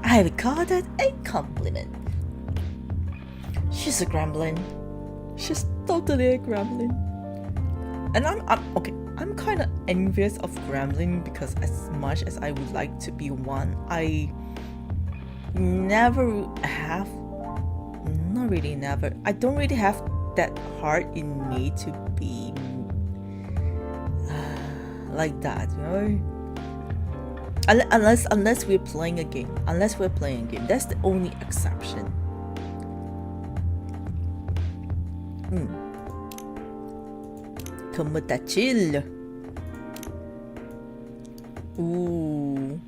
I would call that a compliment. She's a gremlin. She's totally a gremlin. And I'm kind of envious of gremlin because as much as I would like to be one, I never have, not really never, I don't really have that heart in me to be like that, you know? Unless we're playing a game. That's the only exception. Como tá chill. Ooh.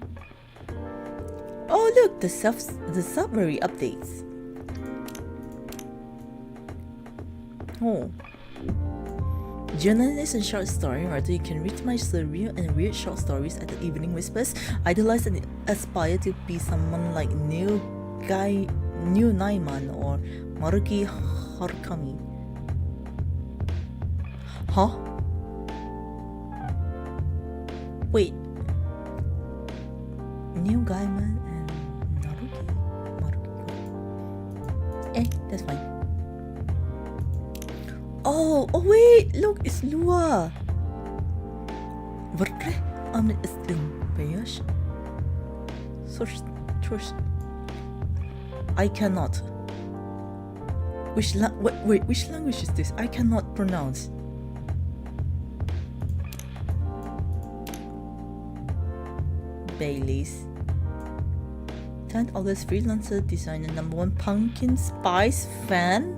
Oh look, the summary updates. Oh. Journalist and short story writer, you can read my surreal and weird short stories at the Evening Whispers. Idolize and aspire to be someone like Neil Naiman or Maruki Harakami. Huh? Wait. Neil Gaiman and Maruki? That's fine. Oh wait, look, it's Lua. Varre an Estimbeas. Source. I cannot. Which language is this? I cannot pronounce. Baileys. 10th August, freelancer designer, #1 pumpkin spice fan.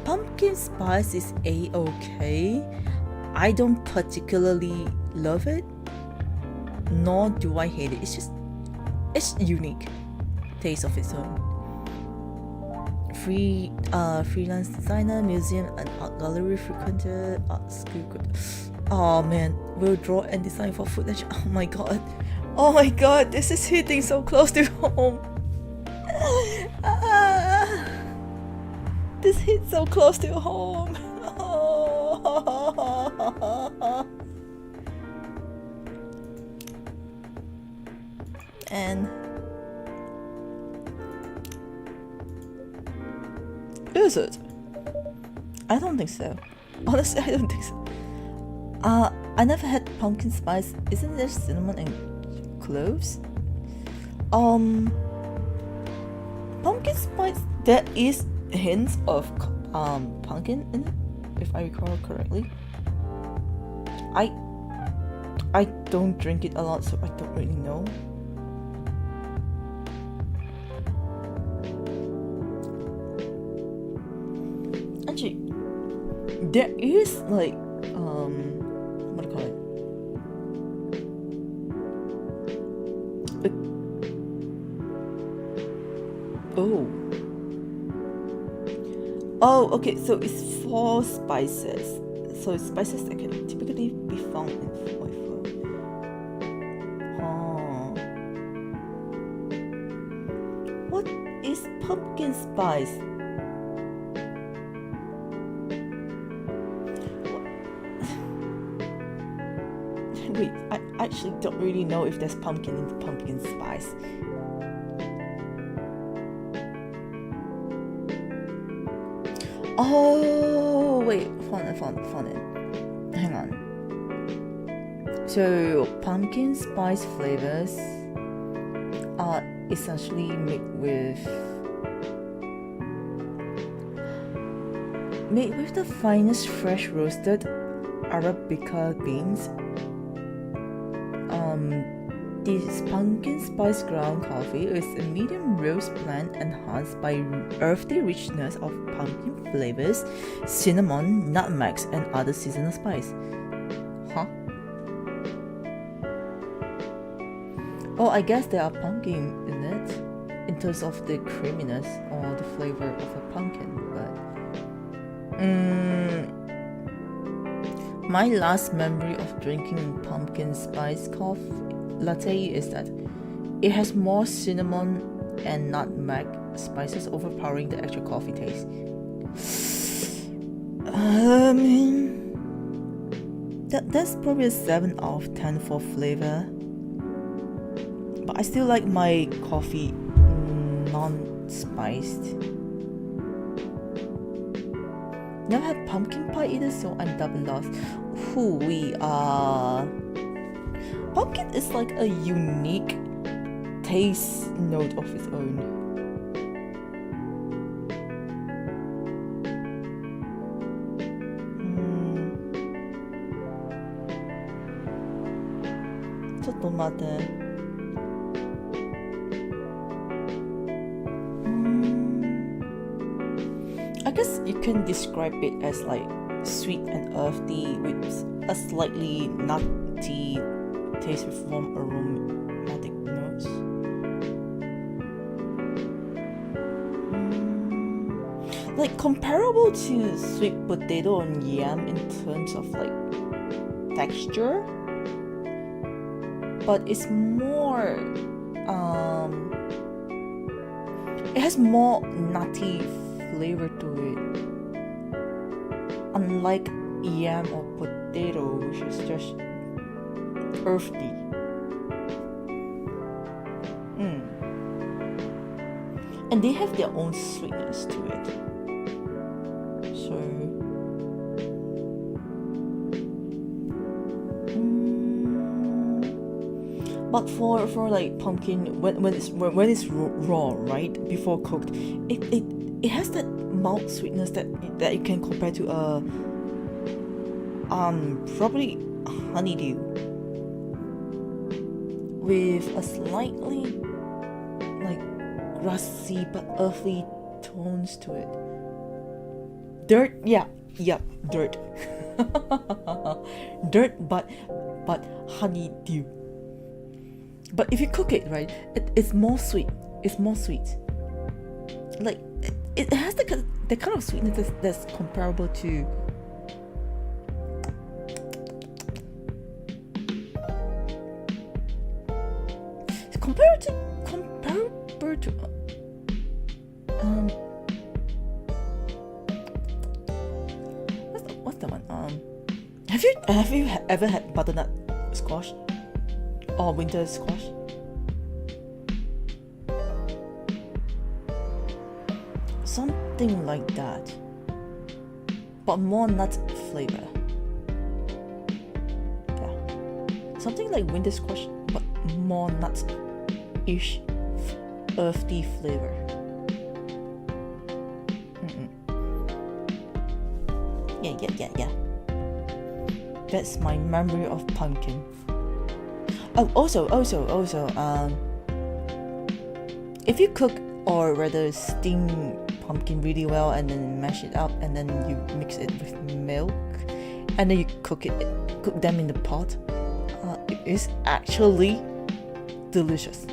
Pumpkin spice is a-okay. I don't particularly love it, nor do I hate it. It's unique taste of its own. Freelance designer, museum and art gallery frequenter, art school. Oh man, will draw and design for footage. Oh my god, this is hitting so close to home. This hits so close to home. And is it? I don't think so. Honestly, I don't think so. I never had pumpkin spice. Isn't there cinnamon and cloves? Pumpkin spice, there is hints of pumpkin in it, if I recall correctly. I don't drink it a lot, so I don't really know. Actually, there is like what do you call it? Oh, okay, so it's 4 spices. So it's spices that can typically be found in foil. What is pumpkin spice? Wait, I actually don't really know if there's pumpkin in the pumpkin spice. Oh, wait, found it. Hang on. So, pumpkin spice flavors are essentially made with the finest fresh roasted Arabica beans. These pumpkin spice ground coffee is a medium roast blend enhanced by earthy richness of pumpkin flavors, cinnamon, nutmegs, and other seasonal spice. Huh? Oh, I guess there are pumpkin in it, in terms of the creaminess or the flavor of a pumpkin, but my last memory of drinking pumpkin spice coffee latte is that it has more cinnamon and nutmeg spices overpowering the actual coffee taste. That's probably a 7 out of 10 for flavor. But I still like my coffee non-spiced. Never had pumpkin pie either, so I'm double lost. Who we are. Pumpkin is like a unique taste note of its own.ちょっと待って。I guess you can describe it as like sweet and earthy with a slightly nutty taste with warm aromatic notes. Like comparable to sweet potato and yam in terms of like texture, but it's more it has more nutty flavor to it, unlike yam or potato, which is just earthy. And they have their own sweetness to it. So but for like pumpkin, when it's raw, right, before cooked, it has that mild sweetness that you can compare to probably honeydew with a slightly like grassy but earthy tones to it. Dirt, dirt. Dirt, but honeydew. But if you cook it right, it's more sweet. It's more sweet. Like it has the kind of sweetness that's comparable to what's the one? Have you ever had butternut squash or winter squash? Something like that, but more nut flavor. Yeah, something like winter squash, but more nut-ish, earthy flavor. Yeah. That's my memory of pumpkin. Oh, also, if you cook or rather steam pumpkin really well and then mash it up and then you mix it with milk and then you cook them in the pot, it is actually delicious.